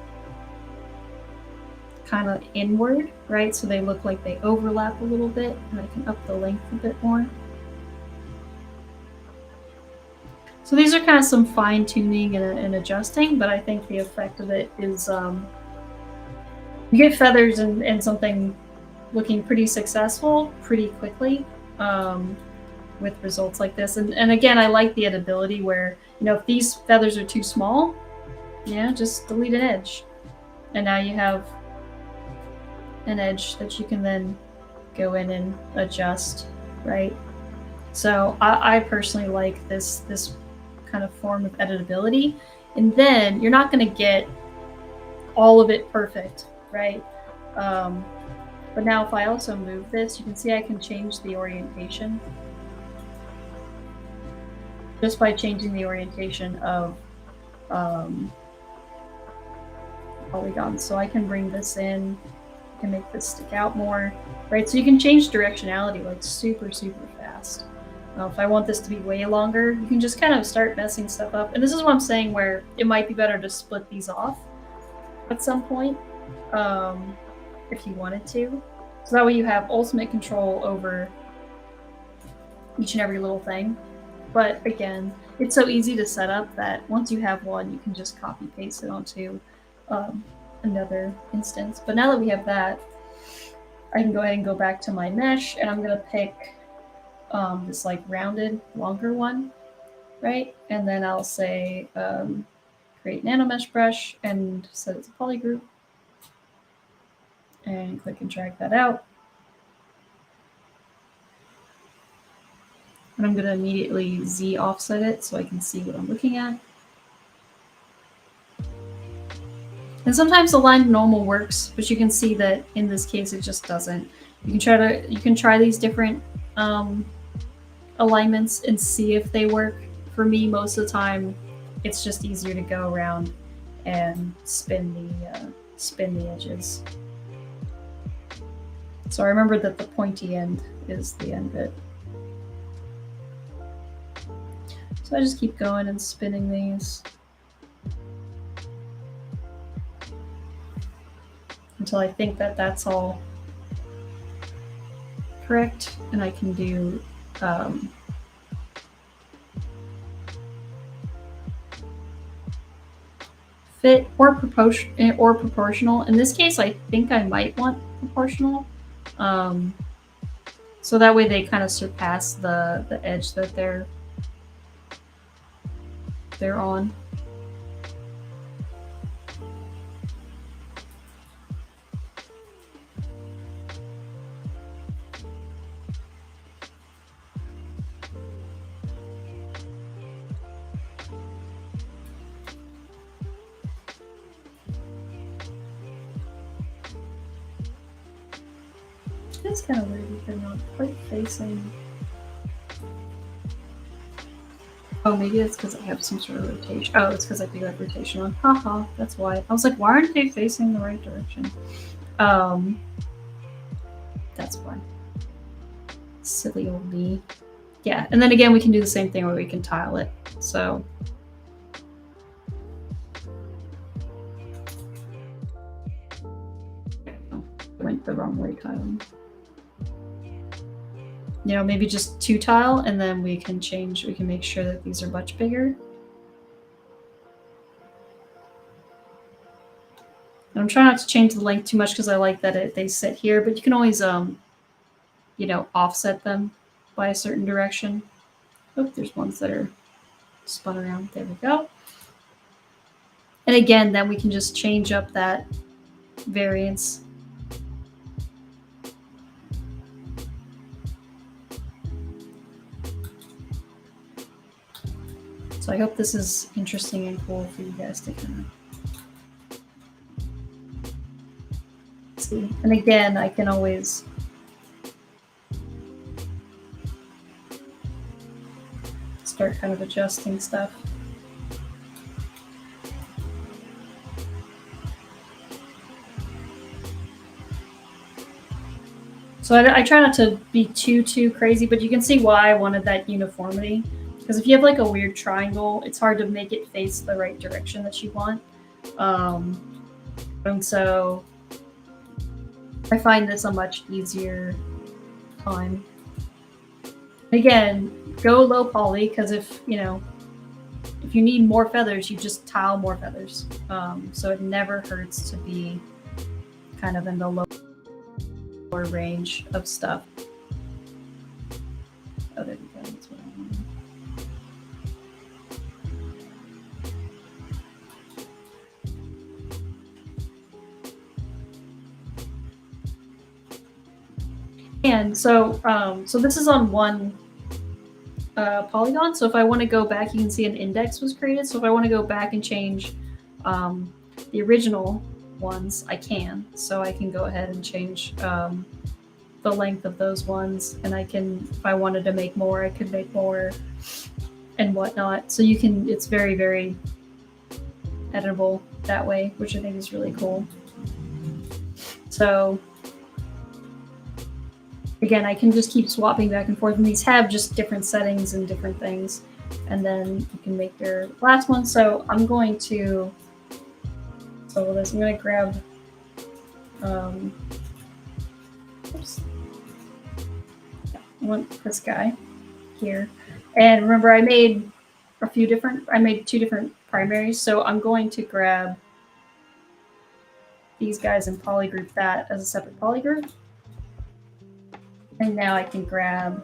kind of inward, right? So they look like they overlap a little bit, and I can up the length a bit more. So these are kind of some fine tuning and adjusting, but I think the effect of it is you get feathers and something looking pretty successful pretty quickly with results like this. And again, I like the editability where, you know, if these feathers are too small, yeah, just delete an edge. And now you have an edge that you can then go in and adjust, right? So I personally like this kind of form of editability. And then you're not going to get all of it perfect, right? But now if I also move this, you can see I can change the orientation just by changing the orientation of polygons. So I can bring this in, I can make this stick out more, right? So you can change directionality like super, super fast. If I want this to be way longer, you can just kind of start messing stuff up. And this is what I'm saying, where it might be better to split these off at some point. If you wanted to. So that way you have ultimate control over each and every little thing. But again, it's so easy to set up that once you have one, you can just copy paste it onto another instance. But now that we have that, I can go ahead and go back to my mesh, and I'm going to pick this like rounded, longer one, right? And then I'll say create Nanomesh brush and set it to polygroup. And click and drag that out. And I'm going to immediately Z offset it so I can see what I'm looking at. And sometimes align normal works, but you can see that in this case it just doesn't. You can try these different alignments and see if they work. For me, most of the time, it's just easier to go around and spin the edges. So I remember that the pointy end is the end bit. So I just keep going and spinning these until I think that that's all correct, and I can do fit or proportional. In this case, I think I might want proportional. So that way they kind of surpass the edge that they're on. It's kind of weird if they're not quite facing. Oh, maybe it's because I have some sort of rotation. Oh, it's because I do have rotation on. Haha, that's why. I was like, why aren't they facing the right direction? That's why. Silly old me. Yeah, and then again, we can do the same thing where we can tile it. So. Went the wrong way tiling. You know, maybe just 2 tile, and then we can make sure that these are much bigger. And I'm trying not to change the length too much because I like that they sit here, but you can always, you know, offset them by a certain direction. Oh, there's ones that are spun around. There we go. And again, then we can just change up that variance So I hope this is interesting and cool for you guys to kind of see. And again, I can always start kind of adjusting stuff. So I try not to be too crazy, but you can see why I wanted that uniformity. Because if you have like a weird triangle, it's hard to make it face the right direction that you want. And so I find this a much easier time. Again, go low poly, because if you need more feathers, you just tile more feathers. So it never hurts to be kind of in the lower range of stuff. Oh, there we go. That's what I wanted. And so, so this is on one polygon. So if I want to go back, you can see an index was created. So if I want to go back and change the original ones, I can. So I can go ahead and change the length of those ones, and I can, if I wanted to make more, I could make more and whatnot. So you can, it's very, very editable that way, which I think is really cool. So again, I can just keep swapping back and forth, and these have just different settings and different things, and then you can make your last one. So I'm going to, so with this, I'm going to grab, oops. Yeah, I want this guy here. And remember, I made two different primaries, so I'm going to grab these guys and polygroup that as a separate polygroup. And now I can grab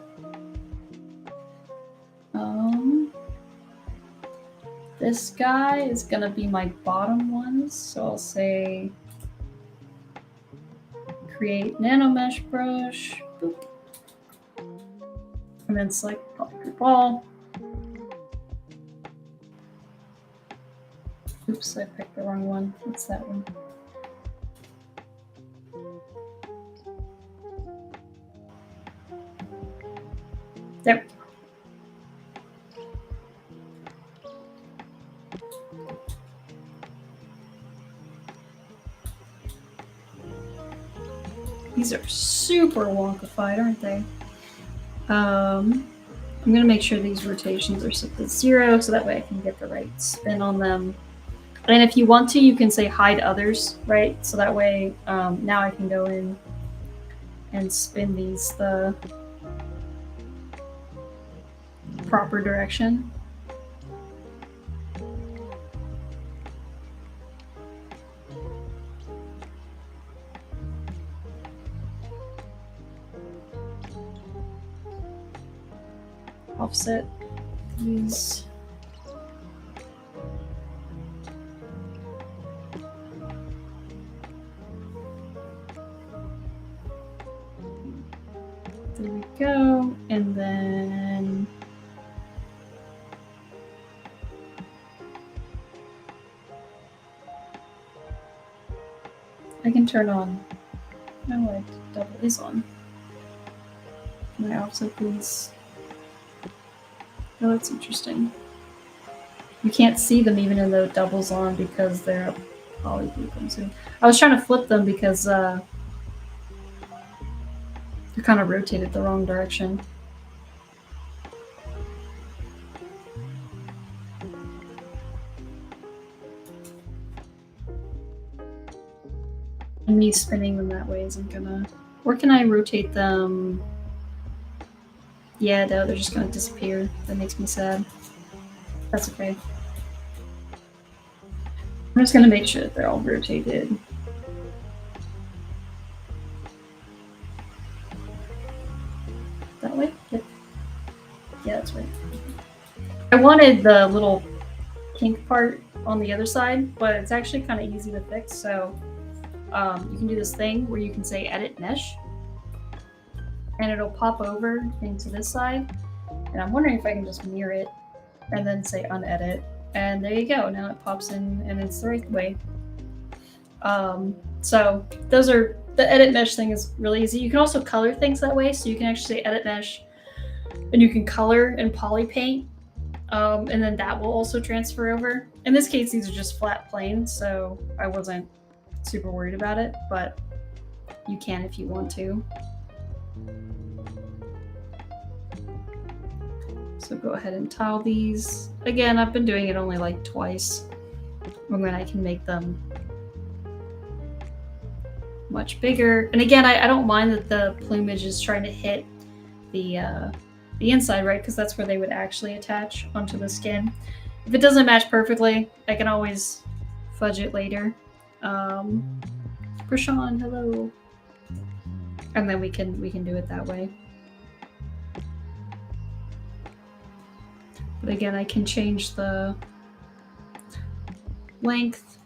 this guy is gonna be my bottom ones. So I'll say create Nanomesh brush, boop, and then select polygroup all. Oops, I picked the wrong one. What's that one? There. These are super wonkified, aren't they? I'm going to make sure these rotations are set to 0 so that way I can get the right spin on them. And if you want to, you can say hide others, right? So that way now I can go in and spin these the proper direction. Offset these. There we go. And then I can turn on, no, I double is on. Can I offset these? Oh, that's interesting. You can't see them even though double's on because they're a polygroup. So I was trying to flip them because they're kind of rotated the wrong direction. And me spinning them that way isn't gonna... Or can I rotate them? Yeah, no, they're just gonna disappear. That makes me sad. That's okay. I'm just gonna make sure that they're all rotated. That way? Yep. Yeah, that's right. I wanted the little pink part on the other side, but it's actually kind of easy to fix. So you can do this thing where you can say edit mesh, and it'll pop over into this side. And I'm wondering if I can just mirror it and then say unedit. And there you go. Now it pops in and it's the right way. So those are, the edit mesh thing is really easy. You can also color things that way. So you can actually say edit mesh and you can color and poly paint. And then that will also transfer over. In this case, these are just flat planes, so I wasn't super worried about it, but you can if you want to. So go ahead and tile these. Again, I've been doing it only like twice, and then I can make them much bigger. And again, I don't mind that the plumage is trying to hit the inside, right? Because that's where they would actually attach onto the skin. If it doesn't match perfectly, I can always fudge it later. Prashant, hello. And then we can do it that way. But again, I can change the length,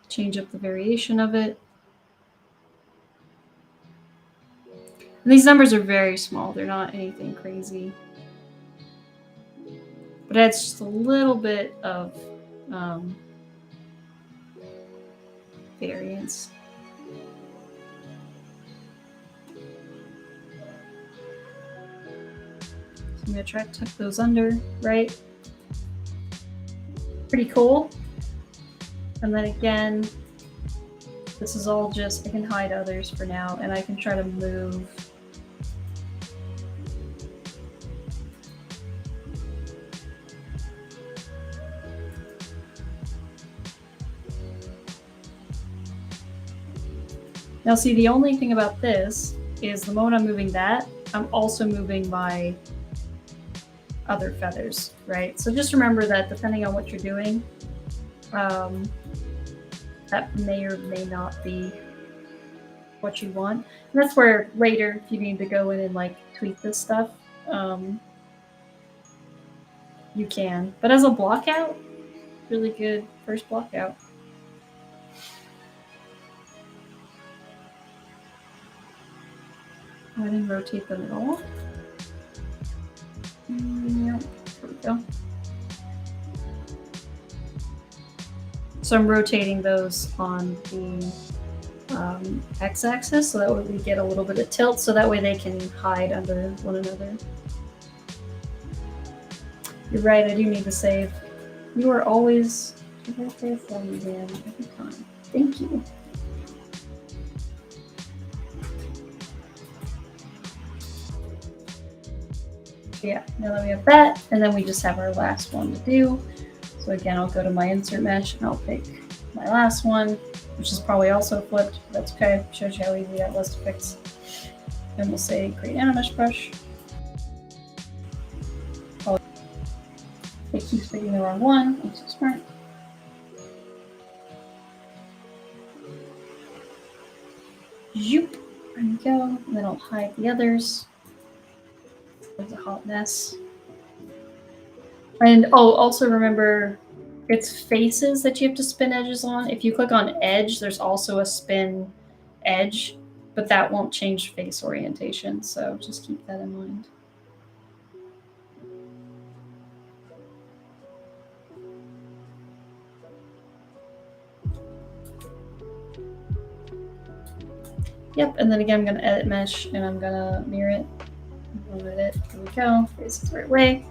change up the variation of it. And these numbers are very small. They're not anything crazy. But it adds just a little bit of variance. So I'm going to try to tuck those under, right? Pretty cool. And then again, this is all just, I can hide others for now, and I can try to move. Now see, the only thing about this is the moment I'm moving that, I'm also moving my other feathers, right? So just remember that depending on what you're doing, that may or may not be what you want. And that's where later, if you need to go in and like tweak this stuff, you can. But as a block out, really good first block out. I didn't rotate them at all. Yep, there we go. So I'm rotating those on the x-axis, so that way we get a little bit of tilt, so that way they can hide under one another. You're right, I do need to save. You are always right there for me, man, every time. Thank you. Yeah, now that we have that, and then we just have our last one to do. So again, I'll go to my insert mesh and I'll pick my last one, which is probably also flipped, but that's okay. Shows you how easy that was to fix. And we'll say create Nanomesh brush. Oh, it keeps picking the wrong one. I'm so smart. Zoop. There we go. And then I'll hide the others. It's a hot mess. And oh, also remember, it's faces that you have to spin edges on. If you click on edge, there's also a spin edge, but that won't change face orientation. So just keep that in mind. Yep, and then again, I'm going to edit mesh and I'm going to mirror it. Edit. Here we go. Face is the right way.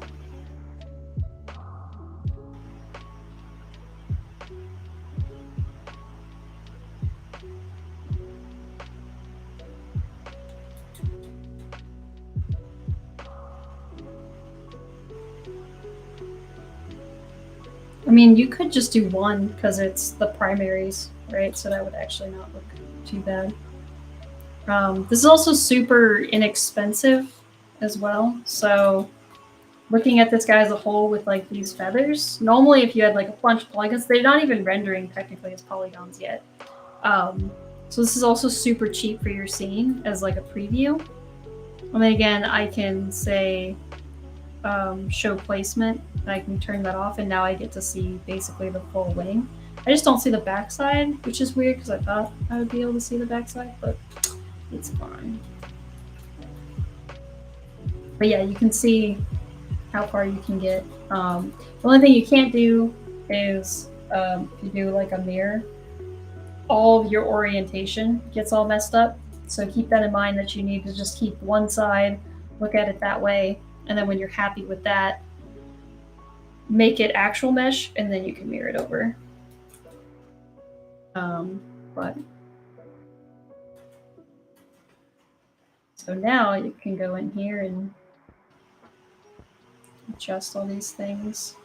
I mean, you could just do one because it's the primaries, right? So that would actually not look too bad. This is also super inexpensive as well. So looking at this guy as a whole with like these feathers, normally if you had like a bunch of polygons, they're not even rendering technically as polygons yet. So this is also super cheap for your scene as like a preview. And then again, I can say show placement, and I can turn that off, and now I get to see basically the full wing. I just don't see the backside, which is weird because I thought I would be able to see the backside, but it's fine. But yeah, you can see how far you can get. The only thing you can't do is if you do like a mirror, all of your orientation gets all messed up. So keep that in mind that you need to just keep one side, look at it that way, and then when you're happy with that, make it actual mesh, and then you can mirror it over. But so now you can go in here and adjust all these things.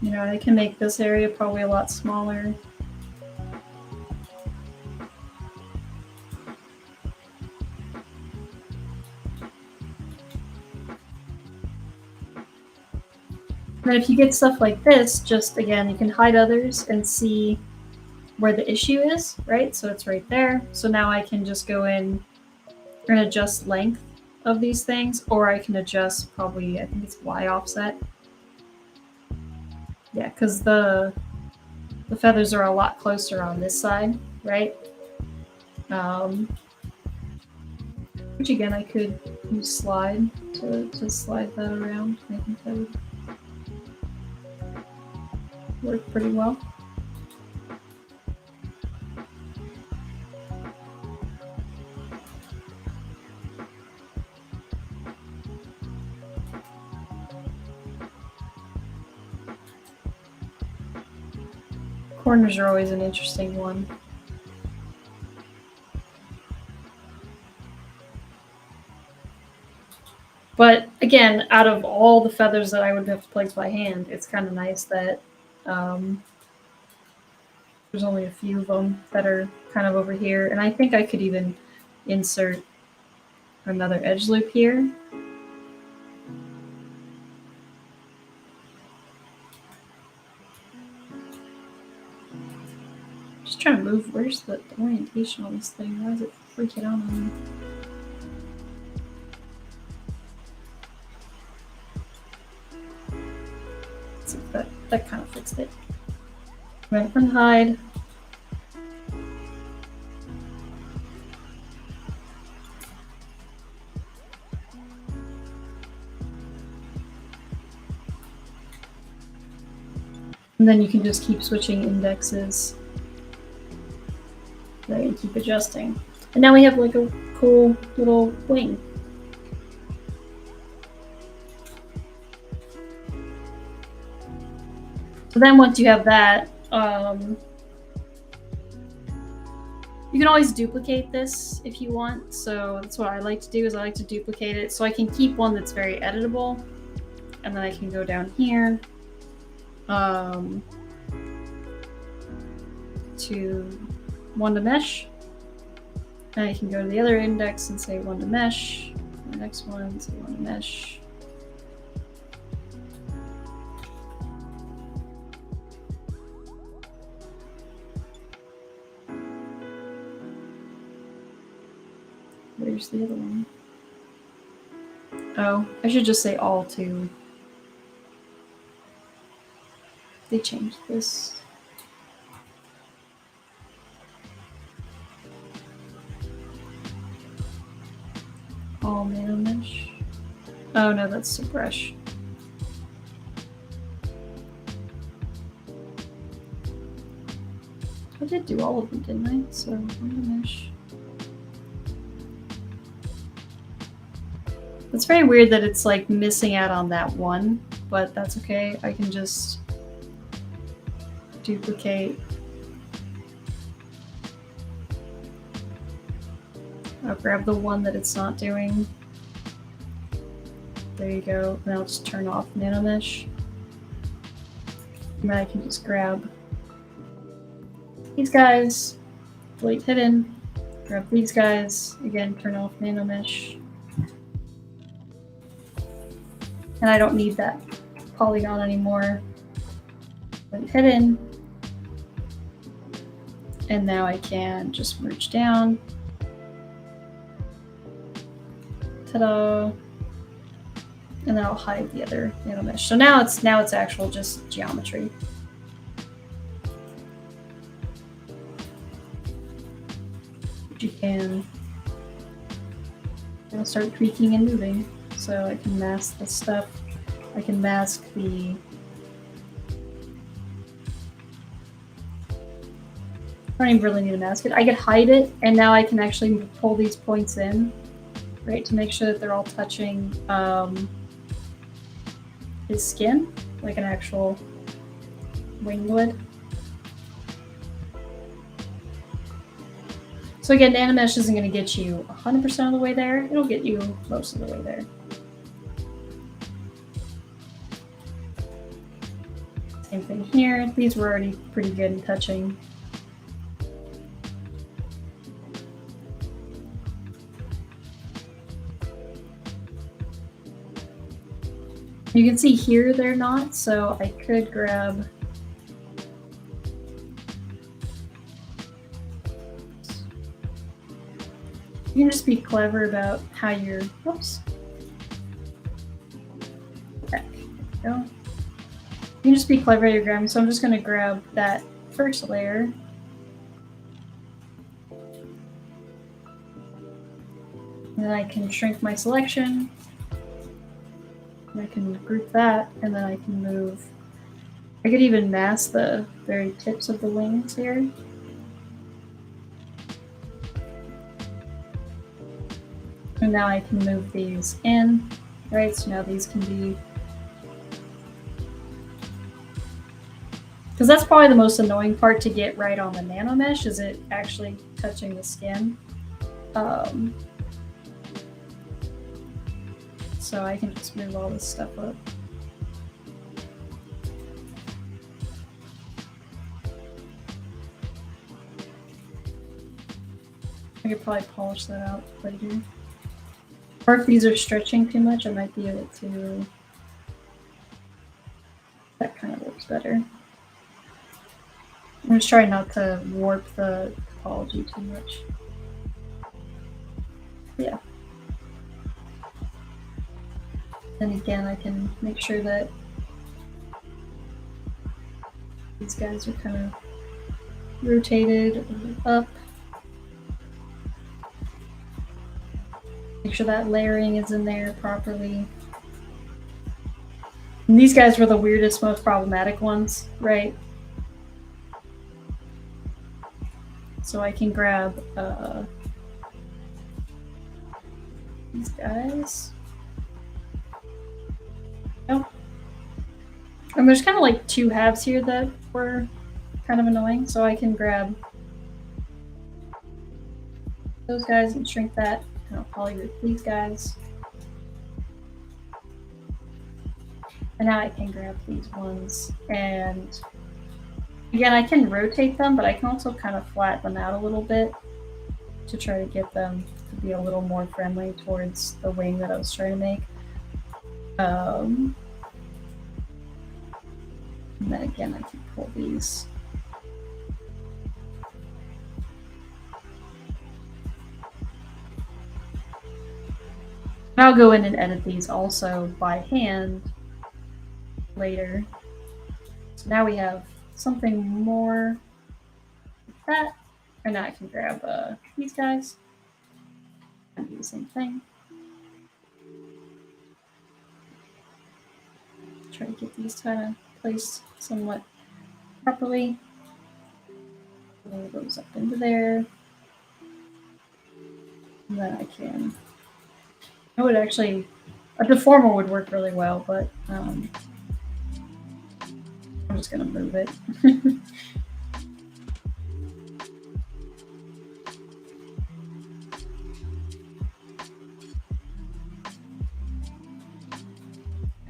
You know, I can make this area probably a lot smaller. And then if you get stuff like this, just again, you can hide others and see where the issue is, right? So it's right there. So now I can just go in and adjust length of these things, or I can adjust probably, I think it's Y offset. Yeah, because the feathers are a lot closer on this side, right? Which again, I could use slide to slide that around. I think that would work pretty well. Corners are always an interesting one. But again, out of all the feathers that I would have to place by hand, it's kind of nice that there's only a few of them that are kind of over here. And I think I could even insert another edge loop here. Just trying to move. Where's the orientation on this thing? Why is it freaking out on me? See, that kind of fixed it. Right, unhide. And then you can just keep switching indexes. There, you keep adjusting. And now we have like a cool little wing. So then once you have that, you can always duplicate this if you want. So that's what I like to do, is I like to duplicate it so I can keep one that's very editable. And then I can go down here to one to mesh. And I can go to the other index and say one to mesh. The next one, say one to mesh. Where's the other one? Oh, I should just say all two. They changed this. All Nanomesh. Oh no, that's ZBrush. I did do all of them, didn't I? So Nanomesh. It's very weird that it's like missing out on that one, but that's okay. I can just duplicate. I'll grab the one that it's not doing. There you go. And I'll just turn off Nanomesh. And then I can just grab these guys, delete hidden, grab these guys, again, turn off Nanomesh. And I don't need that polygon anymore. Put it hidden. And now I can just merge down. Ta-da! And then I'll hide the other Nanomesh. So now it's actual just geometry. But you can start tweaking and moving. So I can mask the stuff. I can mask the I don't even really need to mask it. I could hide it, and now I can actually pull these points in, right, to make sure that they're all touching his skin, like an actual wing would. So again, Nanomesh isn't going to get you 100% of the way there. It'll get you most of the way there. Same thing here. These were already pretty good in touching. You can see here they're not, so I could grab you can just be clever about how you're whoops. Back. There we go. You can just be clever at your grabbing, so I'm just gonna grab that first layer. And then I can shrink my selection. I can group that, and then I can move. I could even mask the very tips of the wings here. And now I can move these in, right? So now these can be... Because that's probably the most annoying part to get right on the Nanomesh, is it actually touching the skin. So I can just move all this stuff up. I could probably polish that out later. Or if these are stretching too much, I might be able to... That kind of works better. I'm just trying not to warp the topology too much. Yeah. Then again, I can make sure that these guys are kind of rotated up. Make sure that layering is in there properly. And these guys were the weirdest, most problematic ones, right? So I can grab these guys. Oh. And there's kind of like two halves here that were kind of annoying, so I can grab those guys and shrink that, and I'll polygroup these guys. And now I can grab these ones, and again, I can rotate them, but I can also kind of flatten them out a little bit to try to get them to be a little more friendly towards the wing that I was trying to make. And then again, I can pull these. And I'll go in and edit these also by hand later. So now we have something more like that. And now I can grab these guys and do the same thing. Try to get these kind of placed somewhat properly. Roll those up into there. And then I can... I would actually... A deformer would work really well, but I'm just going to move it.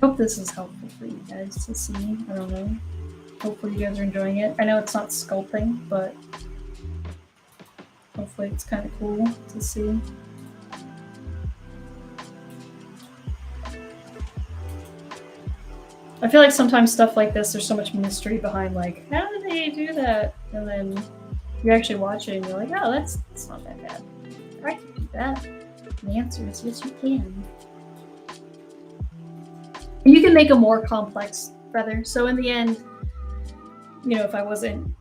I hope this is helpful for you guys to see. I don't know. Hopefully you guys are enjoying it. I know it's not sculpting, but hopefully it's kind of cool to see. I feel like sometimes stuff like this, there's so much mystery behind, like, how did they do that? And then you actually watch it and you're like, oh, that's not that bad. I can do that. And the answer is yes, you can. make a more complex feather. So in the end, you know, if I wasn't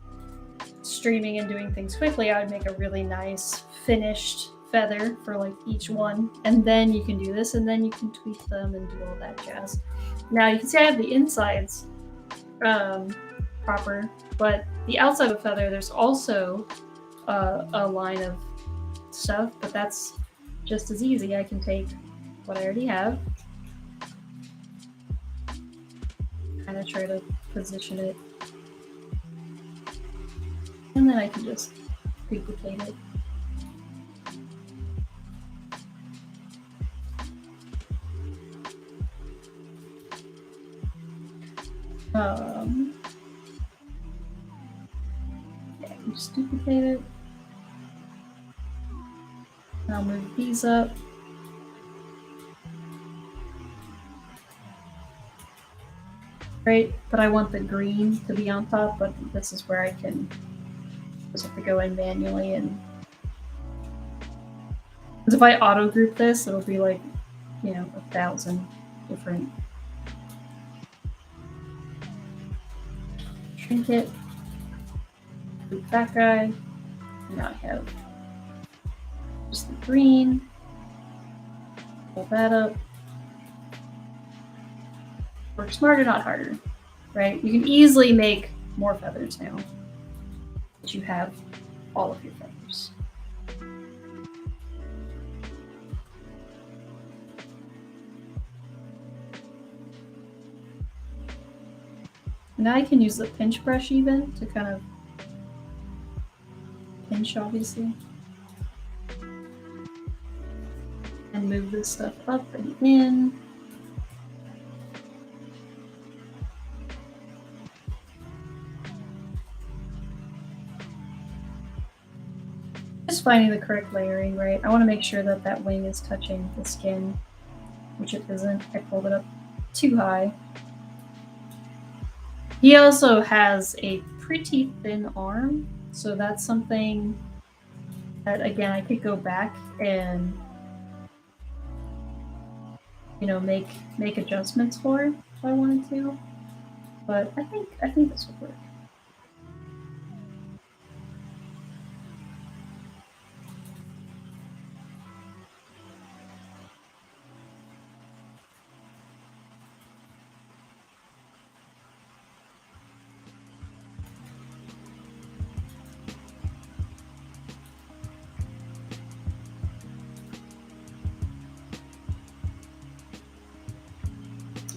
streaming and doing things quickly, I would make a really nice finished feather for like each one, and then you can do this, and then you can tweak them and do all that jazz. Now you can see I have the insides proper, but the outside of the feather, there's also a line of stuff, but that's just as easy. I can take what I already have, kind of try to position it, and then I can just duplicate it. Yeah, I can just duplicate it. I'll move these up. Right, but I want the green to be on top, but this is where I can just have to go in manually, and because if I auto group this, it'll be like, you know, 1,000 different. Shrink it, group that guy, and now I have just the green, pull that up. Work smarter, not harder, right? You can easily make more feathers now that you have all of your feathers. Now I can use the pinch brush even to kind of pinch, obviously, and move this stuff up and in. Just finding the correct layering, right? I want to make sure that that wing is touching the skin, which it isn't. I pulled it up too high. He also has a pretty thin arm, so that's something that, again, I could go back and, you know, make adjustments for if I wanted to. But I think this would work.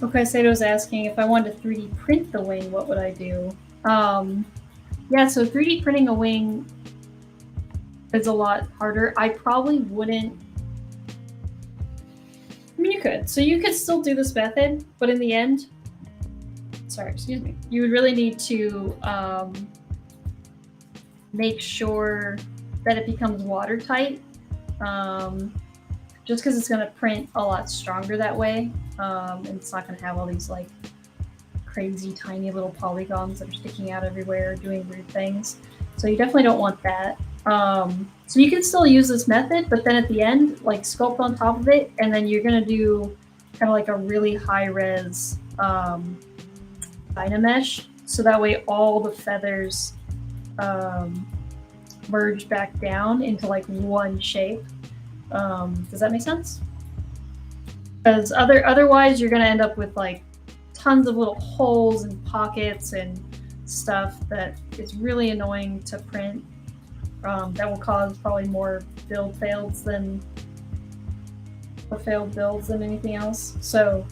Okay, Sato's asking if I wanted to 3D print the wing, what would I do? Yeah, so 3D printing a wing is a lot harder. I probably wouldn't. I mean, you could. So you could still do this method, but in the end, sorry, excuse me, you would really need to make sure that it becomes watertight. Just because it's going to print a lot stronger that way. And it's not going to have all these like crazy tiny little polygons that are sticking out everywhere doing weird things. So you definitely don't want that. So you can still use this method, but then at the end, like sculpt on top of it, and then you're going to do kind of like a really high-res Nanomesh. So that way all the feathers merge back down into like one shape. Does that make sense? Because otherwise you're going to end up with like tons of little holes and pockets and stuff that is really annoying to print. That will cause probably more failed builds than anything else. So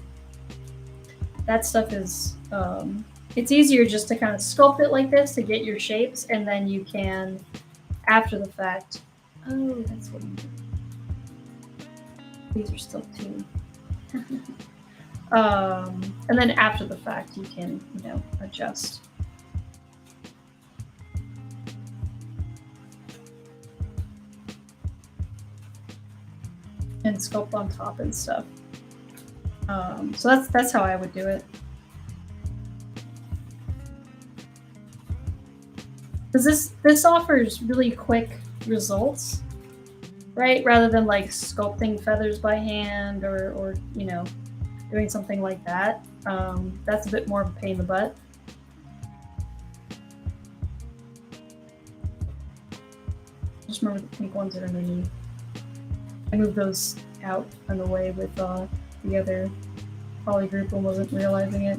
that stuff is it's easier just to kind of sculpt it like this to get your shapes, and then you can, after the fact, oh, that's what I'm doing. These are still two. And then after the fact, you can, you know, adjust. And sculpt on top and stuff. So that's how I would do it. Because this offers really quick results, right? Rather than like sculpting feathers by hand or you know, doing something like that. That's a bit more of a pain in the butt. Just remember the pink ones that are underneath. I moved those out on the way with the other poly group and wasn't realizing it.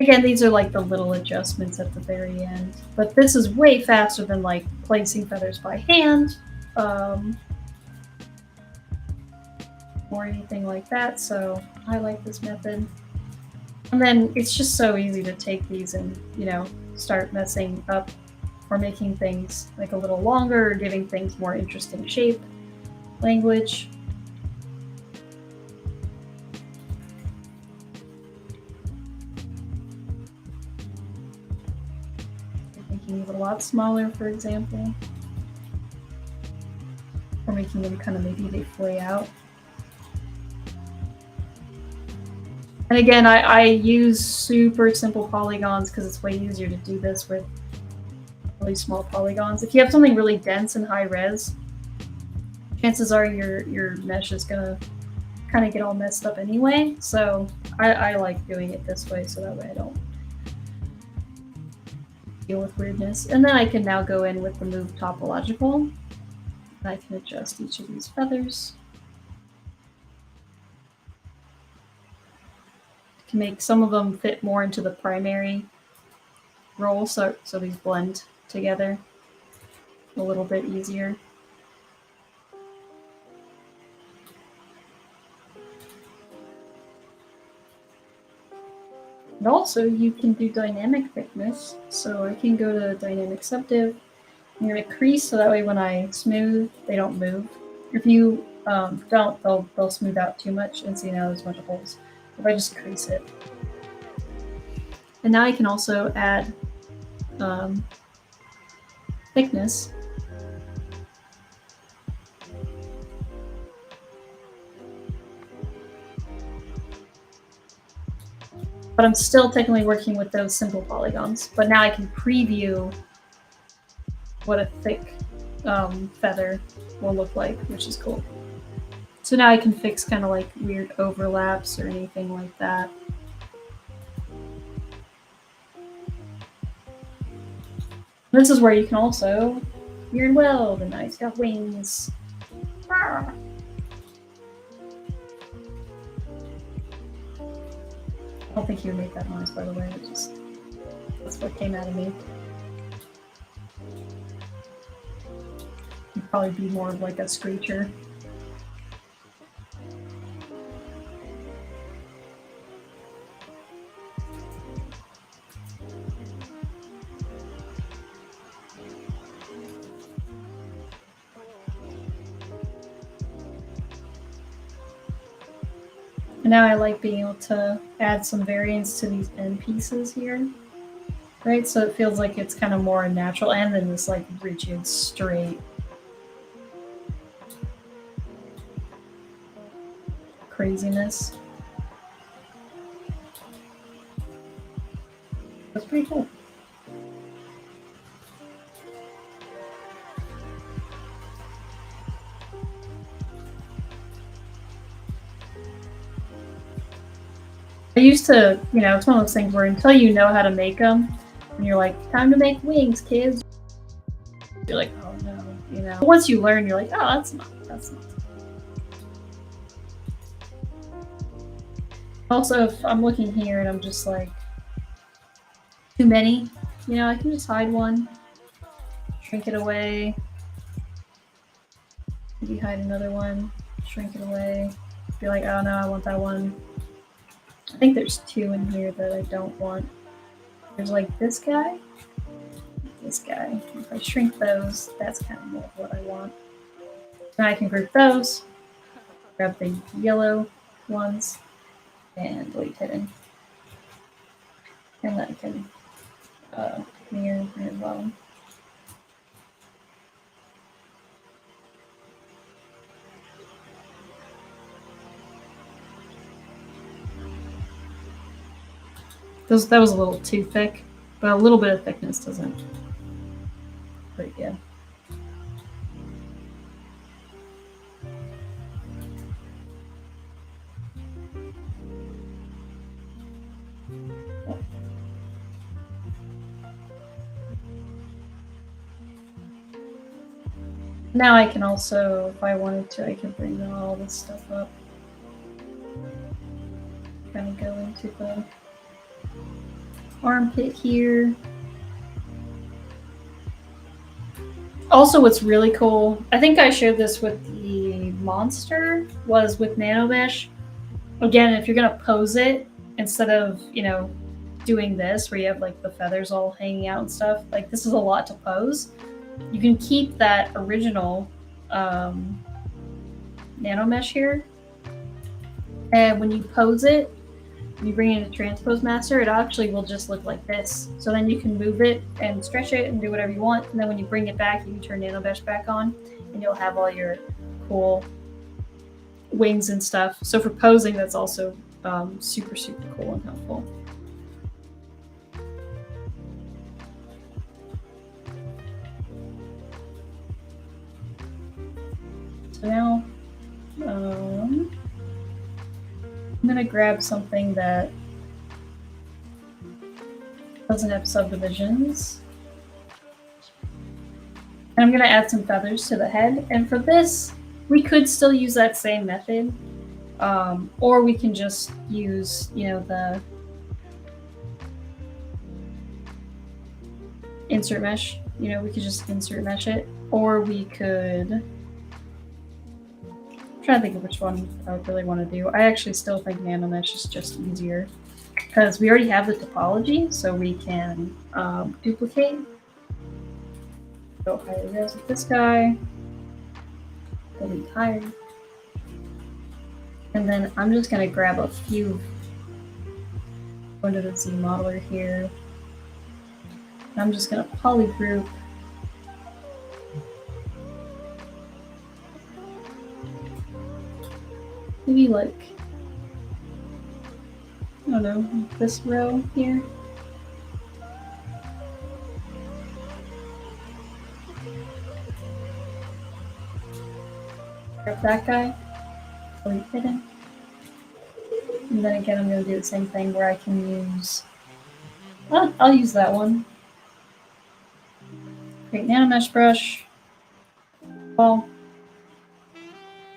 Again, these are like the little adjustments at the very end, but this is way faster than like placing feathers by hand or anything like that, so I like this method. And then it's just so easy to take these and, you know, start messing up or making things like a little longer or giving things more interesting shape, language. Making it a lot smaller, for example. Or making them kind of, maybe they flay out. And again, I use super simple polygons because it's way easier to do this with really small polygons. If you have something really dense and high res, chances are your mesh is gonna kind of get all messed up anyway. So I like doing it this way so that way I don't deal with weirdness. And then I can now go in with the move topological. And I can adjust each of these feathers to make some of them fit more into the primary role, so these blend together a little bit easier. And also you can do dynamic thickness, so I can go to dynamic subdiv. I'm going to crease so that way when I smooth, they don't move. If you don't, they'll smooth out too much, and see now there's a bunch of holes. If I just crease it. And now I can also add thickness. But I'm still technically working with those simple polygons. But now I can preview what a thick feather will look like, which is cool. So now I can fix kind of like weird overlaps or anything like that. This is where you can also weird weld, and now he's got wings. I don't think he would make that noise, by the way. It just, that's what came out of me. He'd probably be more of like a screecher. And now I like being able to add some variance to these end pieces here, right? So it feels like it's kind of more natural, and then this like rigid, straight craziness. That's pretty cool. I used to, you know, it's one of those things where until you know how to make them, and you're like, time to make wings, kids. You're like, oh no, you know. But once you learn, you're like, oh, that's not. Also, if I'm looking here and I'm just like, too many, you know, I can just hide one, shrink it away, maybe hide another one, shrink it away, be like, oh no, I want that one. I think there's two in here that I don't want. There's like this guy. If I shrink those, that's kind of more of what I want. Now I can group those, grab the yellow ones, and delete hidden. And then I can mirror as well. That was a little too thick, but a little bit of thickness doesn't hurt you. Now I can also, if I wanted to, I can bring all this stuff up. Kind of go into the armpit here. Also, what's really cool, I think I shared this with the monster, was with Nanomesh. Again, if you're gonna pose it, instead of, you know, doing this where you have like the feathers all hanging out and stuff, like this is a lot to pose. You can keep that original Nanomesh here, and when you pose it, you bring in a transpose master, it actually will just look like this. So then you can move it and stretch it and do whatever you want. And then when you bring it back, you can turn Nanomesh back on and you'll have all your cool wings and stuff. So for posing, that's also super, super cool and helpful. So now, I'm gonna grab something that doesn't have subdivisions. And I'm gonna add some feathers to the head. And for this, we could still use that same method. Or we can just use, you know, the insert mesh. You know, we could just insert mesh it. Or we could... I'm trying to think of which one I would really want to do. I actually still think Nanomesh is just easier because we already have the topology, so we can duplicate. Go higher res with this guy. Delete higher. And then I'm just going to grab a few. Go into the Z modeler here. And I'm just going to polygroup. Maybe like, I don't know, this row here. Grab that guy, delete hidden. And then again, I'm going to do the same thing where I can use, I'll use that one. Create Nanomesh brush. Well,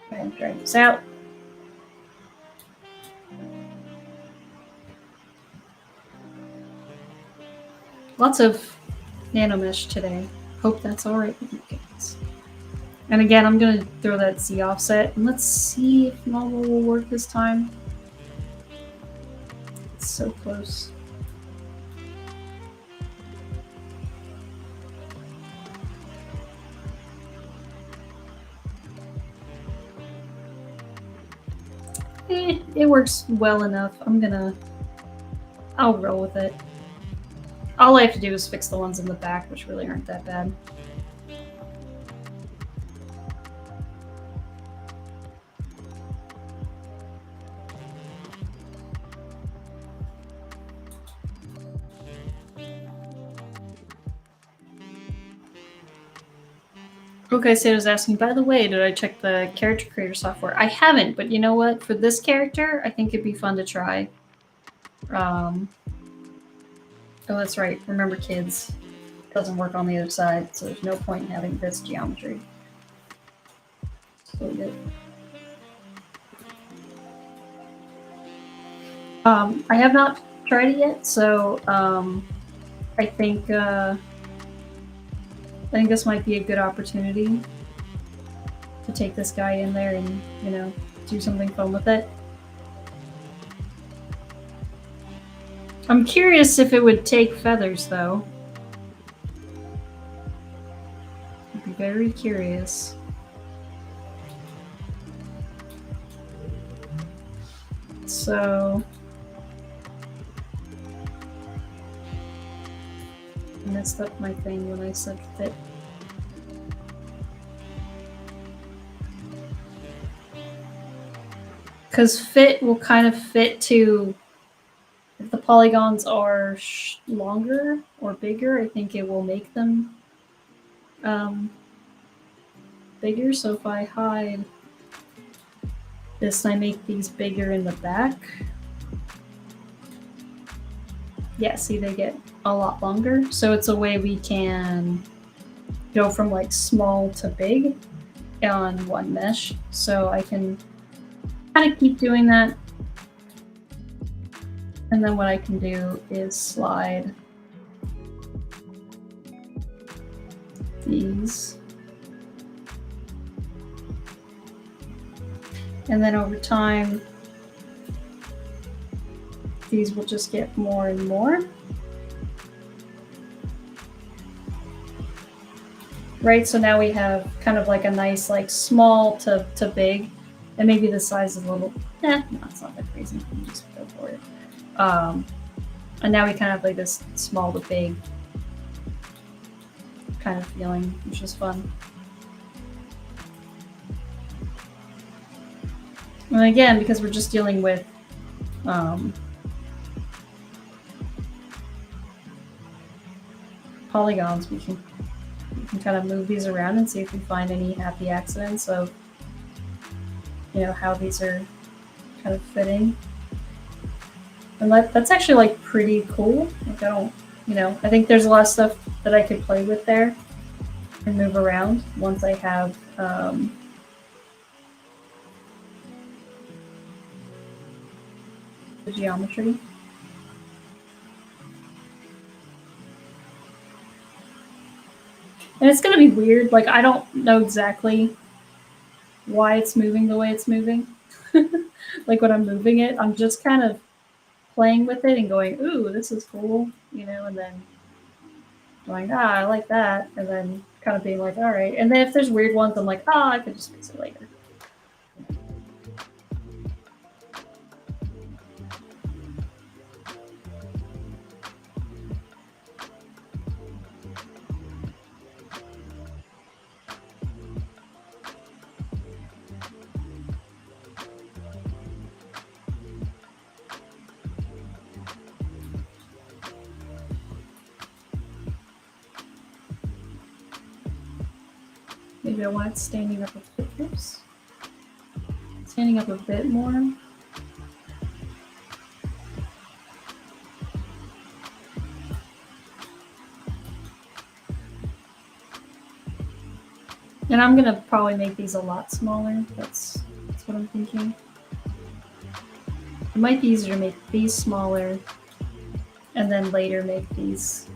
go ahead and drag this out. Lots of Nanomesh today. Hope that's all right with you guys. And again, I'm going to throw that Z offset, and let's see if normal will work this time. It's so close. It works well enough. I'll roll with it. All I have to do is fix the ones in the back, which really aren't that bad. Okay, so I was asking, by the way, did I check the character creator software? I haven't, but you know what? For this character, I think it'd be fun to try. Oh, that's right. Remember, kids, it doesn't work on the other side, so there's no point in having this geometry. So good. I have not tried it yet, so I think this might be a good opportunity to take this guy in there and, you know, do something fun with it. I'm curious if it would take feathers, though. I'd be very curious. So... I messed up my thing when I said fit. Because fit will kind of fit to... If the polygons are longer or bigger, I think it will make them bigger. So if I hide this and I make these bigger in the back, yeah, see, they get a lot longer. So it's a way we can go from like small to big on one mesh. So I can kind of keep doing that. And then what I can do is slide these. And then over time, these will just get more and more. Right, so now we have kind of like a nice like small to big, and maybe the size is a little, no, it's not that crazy. You can just go for it. And now we kind of have like this small to big kind of feeling, which is fun. And again, because we're just dealing with polygons, we can kind of move these around and see if we find any happy accidents of, you know, how these are kind of fitting. And that's actually like pretty cool. Like I don't, you know, I think there's a lot of stuff that I could play with there and move around once I have the geometry. And it's going to be weird. Like, I don't know exactly why it's moving the way it's moving. Like, when I'm moving it, I'm just kind of playing with it and going, ooh, this is cool, you know, and then going, I like that. And then kind of being like, all right. And then if there's weird ones, I'm like, I could just fix it later. Maybe I want it standing up a bit. Oops. Standing up a bit more. And I'm gonna probably make these a lot smaller. That's what I'm thinking. It might be easier to make these smaller and then later make these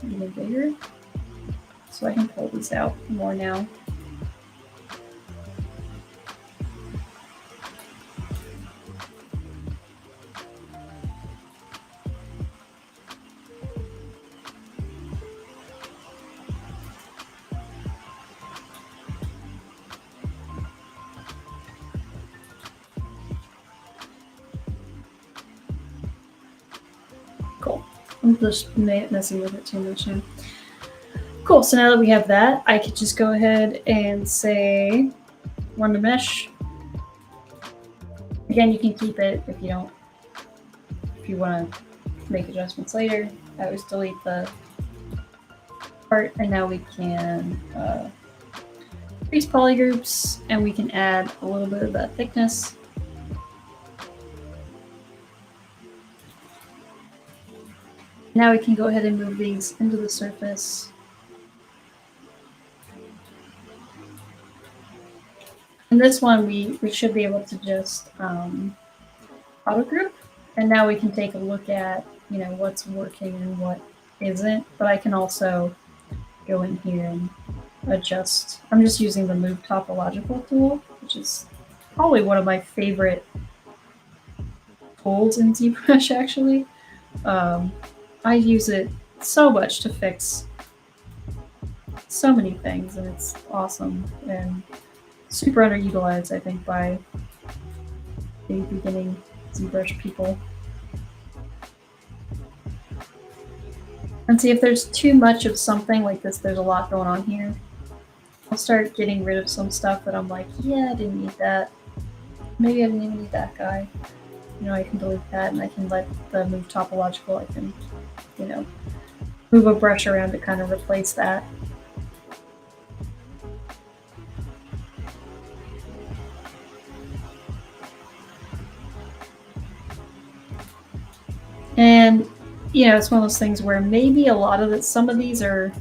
even bigger. So I can pull these out more now. Cool. I'm just messing with it too much now. Cool, so now that we have that, I could just go ahead and say run the mesh. Again, you can keep it if you don't, if you want to make adjustments later. I always delete the part, and now we can increase polygroups, and we can add a little bit of that thickness. Now we can go ahead and move these into the surface. And this one, we should be able to just auto group. And now we can take a look at, you know, what's working and what isn't. But I can also go in here and adjust. I'm just using the move topological tool, which is probably one of my favorite tools in ZBrush, actually. I use it so much to fix so many things, and it's awesome. And super underutilized, I think, by the beginning ZBrush people. And see, if there's too much of something like this, there's a lot going on here, I'll start getting rid of some stuff that I'm like, yeah, I didn't need that. Maybe I didn't even need that guy. You know, I can delete that, and I can let the move topological, I can, you know, move a brush around to kind of replace that. And, you know, it's one of those things where maybe a lot of it, some of these are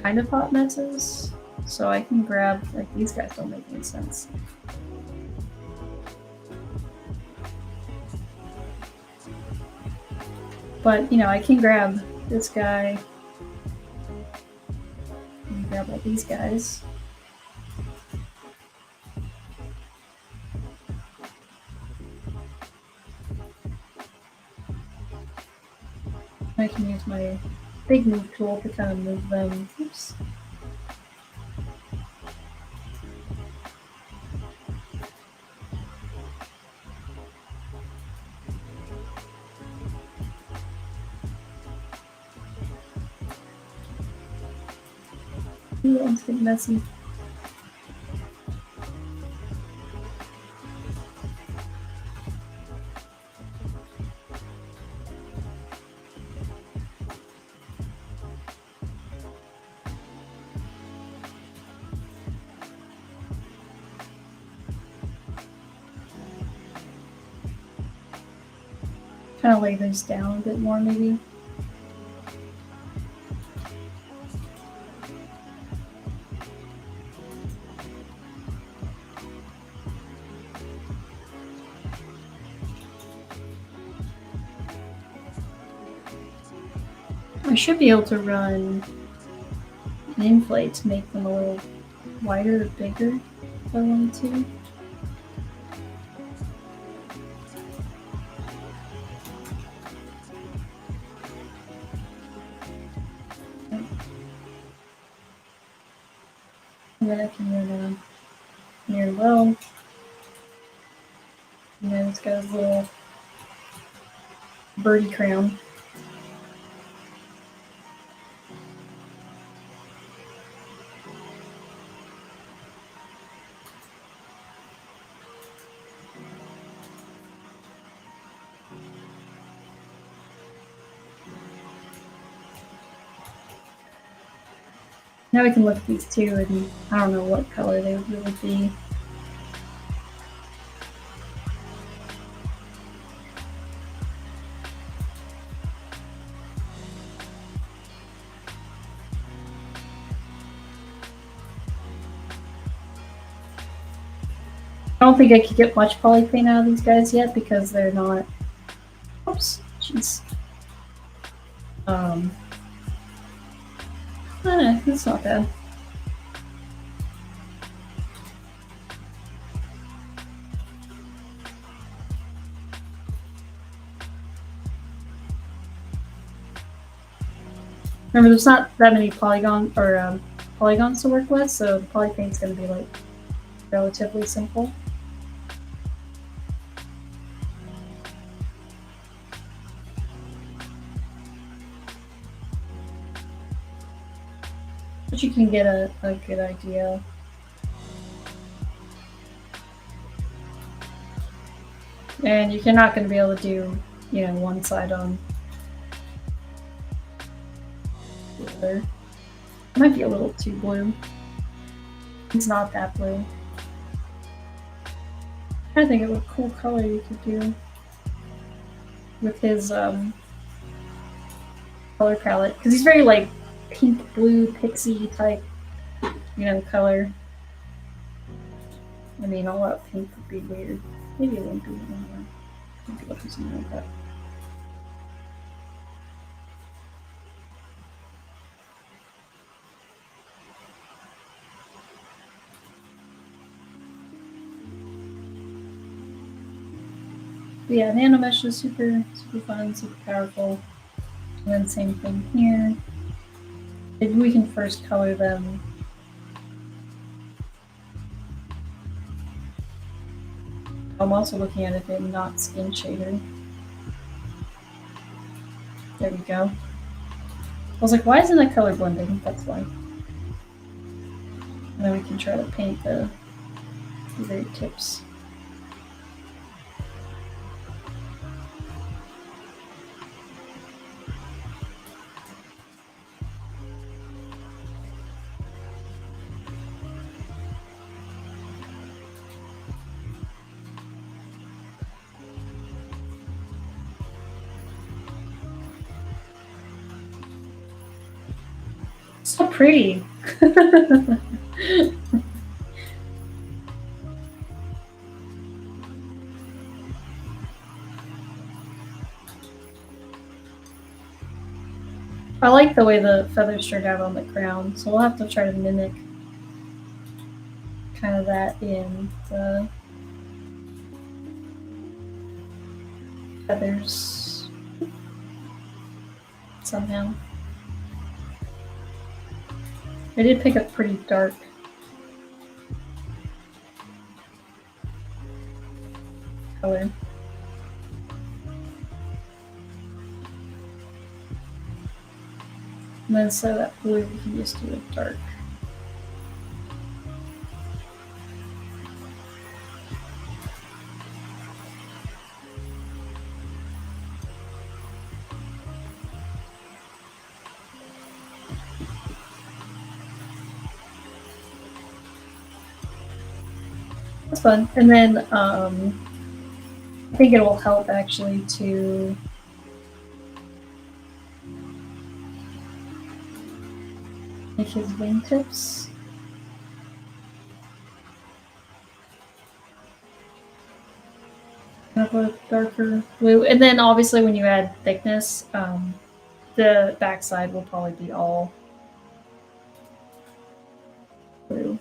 kind of hot messes. So I can grab, like, these guys don't make any sense. But, you know, I can grab this guy and grab all these guys. I can use my big move tool to kind of move them. Oops. Ooh, let's get messy. Kind of lay those down a bit more, maybe. I should be able to run an inflate to make them a little wider or bigger if I wanted to. And then I can run a near low. And then it's got a little birdie crown. Now we can look at these two, and I don't know what color they would really be. I don't think I could get much polypaint out of these guys yet because they're not. Oops, jeez. It's not bad. Remember, there's not that many polygons to work with, so the polypaint's going to be like relatively simple. But you can get a good idea. And you're not going to be able to do, you know, one side on the other. It might be a little too blue. It's not that blue. I think of a cool color you could do with his color palette, because he's very like pink, blue, pixie type, you know, color. I mean, all out pink would be weird. Maybe it wouldn't be anymore. Maybe look for something like that. But yeah, Nanomesh is super fun, super powerful. And then same thing here. Maybe we can first color them. I'm also looking at it in not skin shader. There we go. I was like, why isn't that color blending? That's why. And then we can try to paint the very tips. pretty. I like the way the feathers turned out on the crown, so we'll have to try to mimic kind of that in the feathers somehow. I did pick up pretty dark color. And then so that blue we can just do it dark. That's fun. And then I think it will help actually to make his wingtips kind of a darker blue. And then obviously when you add thickness, the backside will probably be all blue.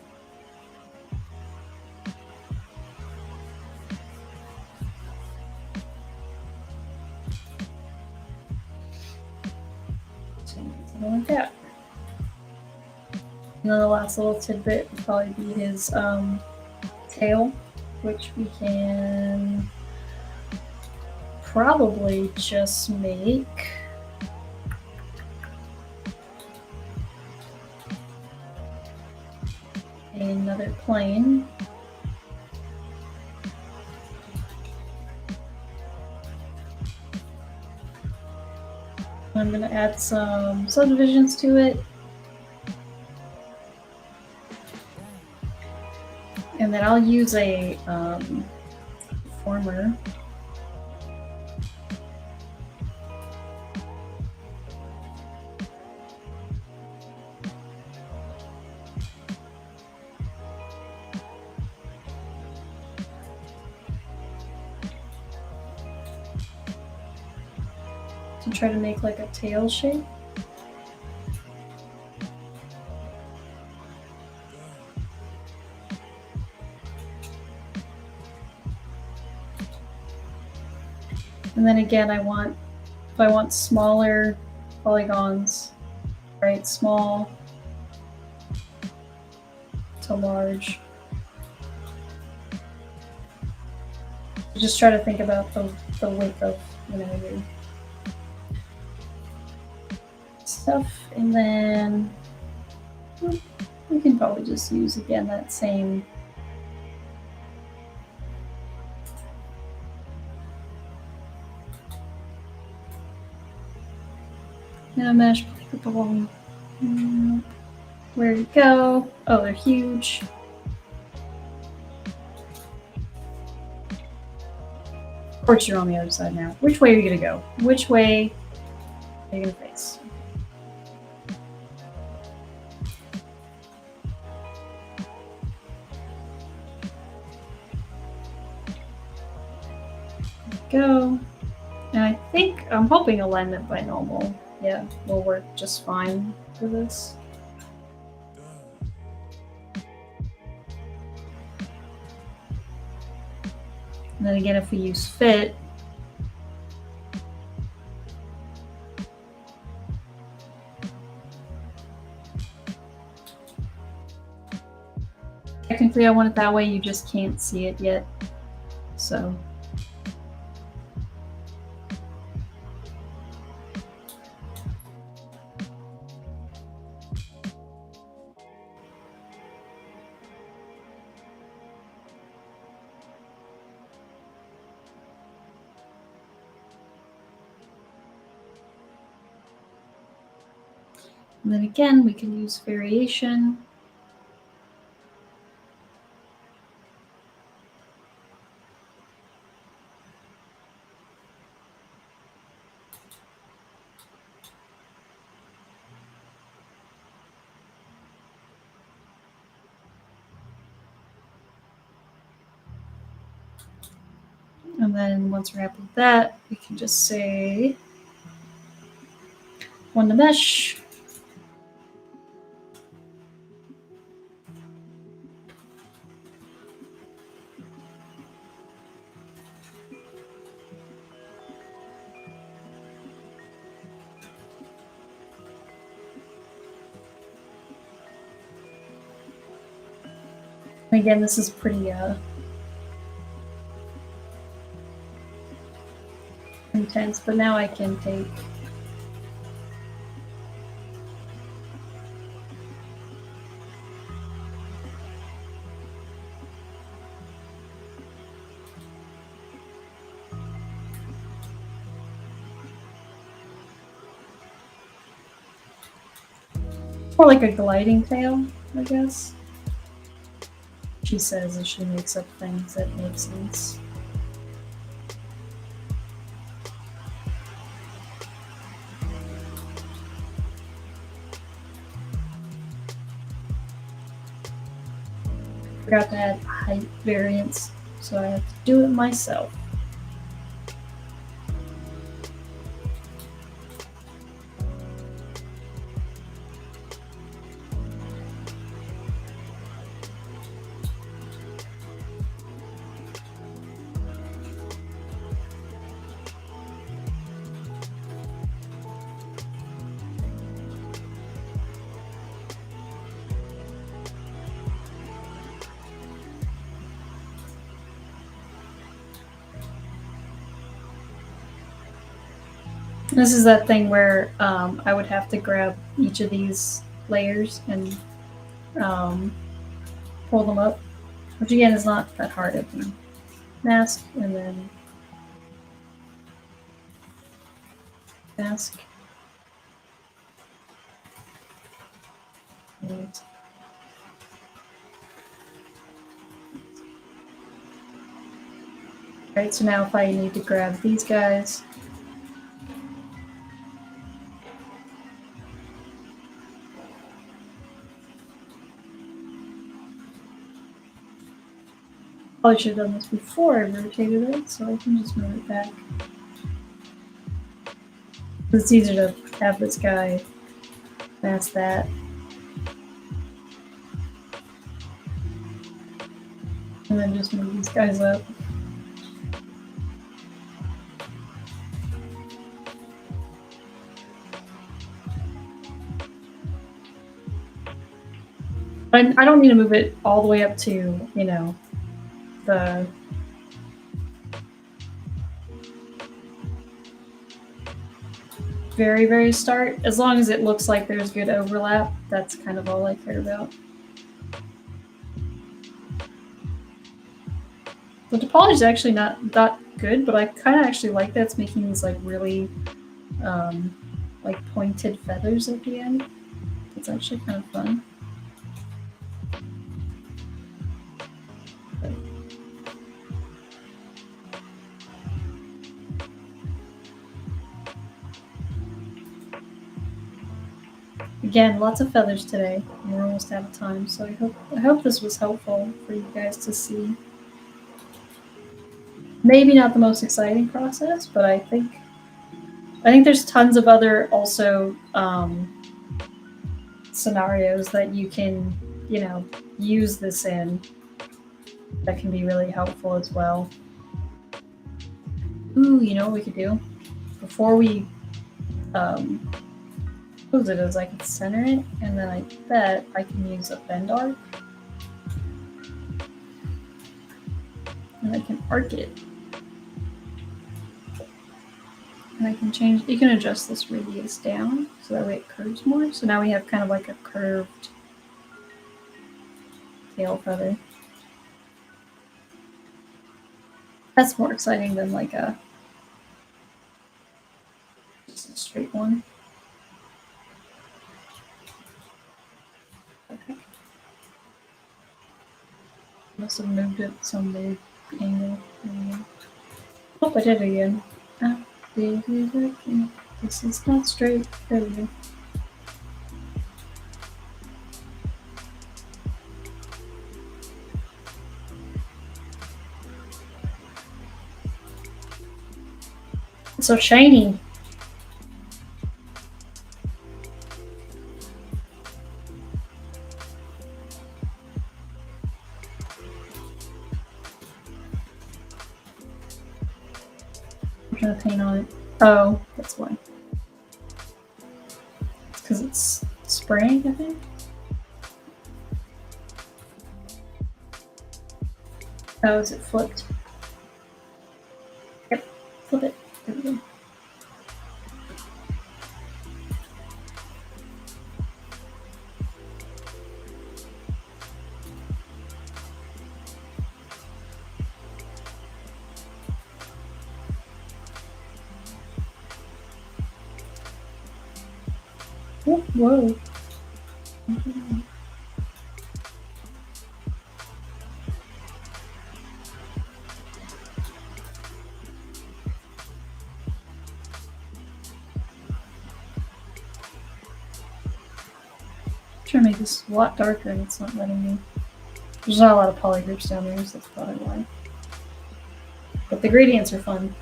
Something like that. And then the last little tidbit would probably be his tail, which we can probably just make another plane. I'm going to add some subdivisions to it. And then I'll use a former. To try to make like a tail shape. And then again, if I want smaller polygons, right, small to large. Just try to think about the width of, your stuff. And then we can probably just use again that same Nanomesh. Where to go? Oh, they're huge. Of course, you're on the other side now. Which way are you gonna go? Which way are you gonna face? Go. And I think I'm hoping alignment by normal, yeah, will work just fine for this. And then again, if we use fit, technically I want it that way, you just can't see it yet. So and then again, we can use variation. And then once we're happy with that, we can just say Nanomesh. Again, this is pretty intense, but now I can take more like a gliding tail, I guess. She says as she makes up things that make sense. Forgot to add height variance, so I have to do it myself. This is that thing where I would have to grab each of these layers and pull them up, which again is not that hard. I can mask and then mask. And right, so now if I need to grab these guys, probably should have done this before I rotated it, so I can just move it back. It's easier to have this guy mask that. And then just move these guys up. I don't need to move it all the way up to, you know, the very, very start. As long as it looks like there's good overlap, that's kind of all I care about. The topology is actually not that good, but I kind of actually like that it's making these like really like pointed feathers at the end. It's actually kind of fun. Again, lots of feathers today. We're almost out of time, so I hope this was helpful for you guys to see. Maybe not the most exciting process, but I think there's tons of other also scenarios that you can, you know, use this in that can be really helpful as well. Ooh, you know what we could do? Before we close it is I can center it, and then I bet I can use a bend arc. And I can arc it. And I can change, you can adjust this radius down so that way it curves more. So now we have kind of like a curved tail feather. That's more exciting than like just a straight one. Okay. Must have moved it some weird angle. Oh, I did it again. Ah, did it again. This is not straight. There we go. It's so shiny. I'm trying to paint on it. Oh, that's why. It's because it's spraying, I think. Oh, is it flipped? Yep, flip it. There we go. Oh, whoa. Trying to make this a lot darker and it's not letting me. There's not a lot of polygroups down there, so that's probably why. But the gradients are fun.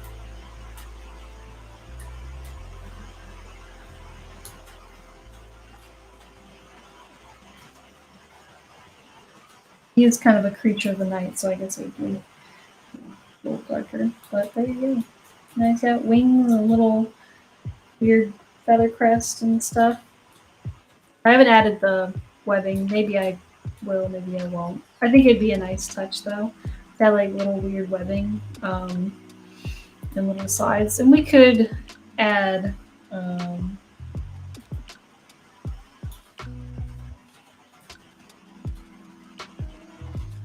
He is kind of a creature of the night, so I guess it would be a little darker. But there you go. Now he's got wings and a little weird feather crest and stuff. I haven't added the webbing. Maybe I will, maybe I won't. I think it'd be a nice touch though. That like little weird webbing and little sides. And we could add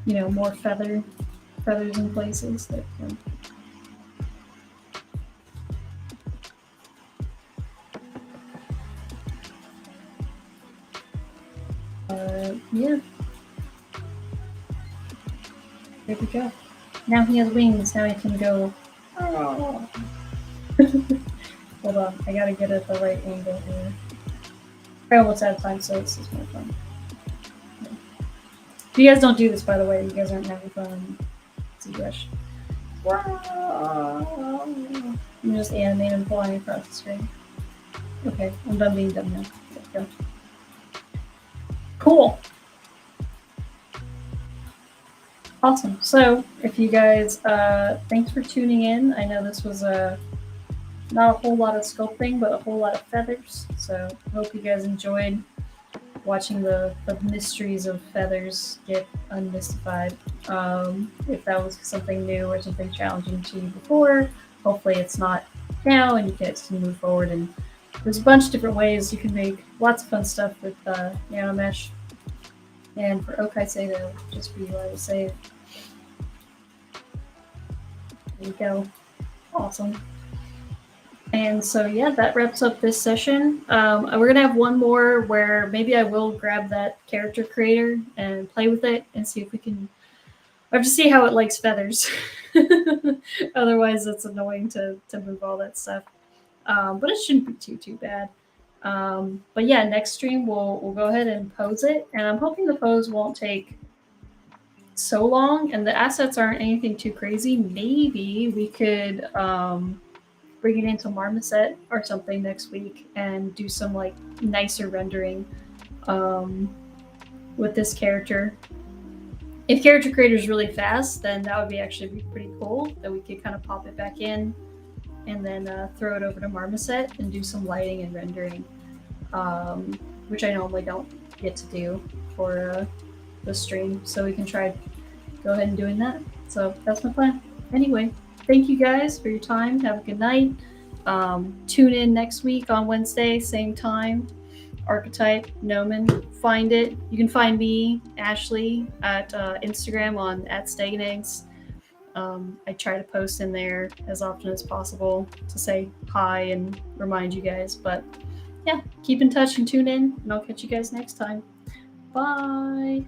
you know, more feathers in places that yeah. There we go. Now he has wings. Now he can go. Oh. Hold on, I gotta get at the right angle here. I almost out of time, so this is more fun. If you guys don't do this, by the way, you guys aren't having fun on ZBrush. I'm just animating flying across the screen. Okay, I'm done being dumb now. Let's go. Cool. Awesome. So, if you guys, thanks for tuning in. I know this was not a whole lot of sculpting, but a whole lot of feathers. So, I hope you guys enjoyed watching the mysteries of feathers get unmystified. If that was something new or something challenging to you before, hopefully it's not now, and you guys can move forward. And there's a bunch of different ways you can make lots of fun stuff with Nanomesh. And for Okai to just for you, I will say, there you go. Awesome. And so, yeah, that wraps up this session. We're going to have one more where maybe I will grab that character creator and play with it and see if we can... I have to see how it likes feathers. Otherwise, it's annoying to move all that stuff. But it shouldn't be too bad. But yeah, next stream we'll go ahead and pose it. And I'm hoping the pose won't take so long and the assets aren't anything too crazy. Maybe we could... bring it into Marmoset or something next week and do some like nicer rendering with this character. If character creator is really fast, then that would actually be pretty cool. That we could kind of pop it back in and then throw it over to Marmoset and do some lighting and rendering, which I normally don't get to do for the stream. So we can try go ahead and doing that. So that's my plan. Anyway. Thank you guys for your time. Have a good night. Tune in next week on Wednesday, same time. Archetype, Gnomon. Find it. You can find me, Ashley, at Instagram on @StegonEggs. I try to post in there as often as possible to say hi and remind you guys. But yeah, keep in touch and tune in, and I'll catch you guys next time. Bye.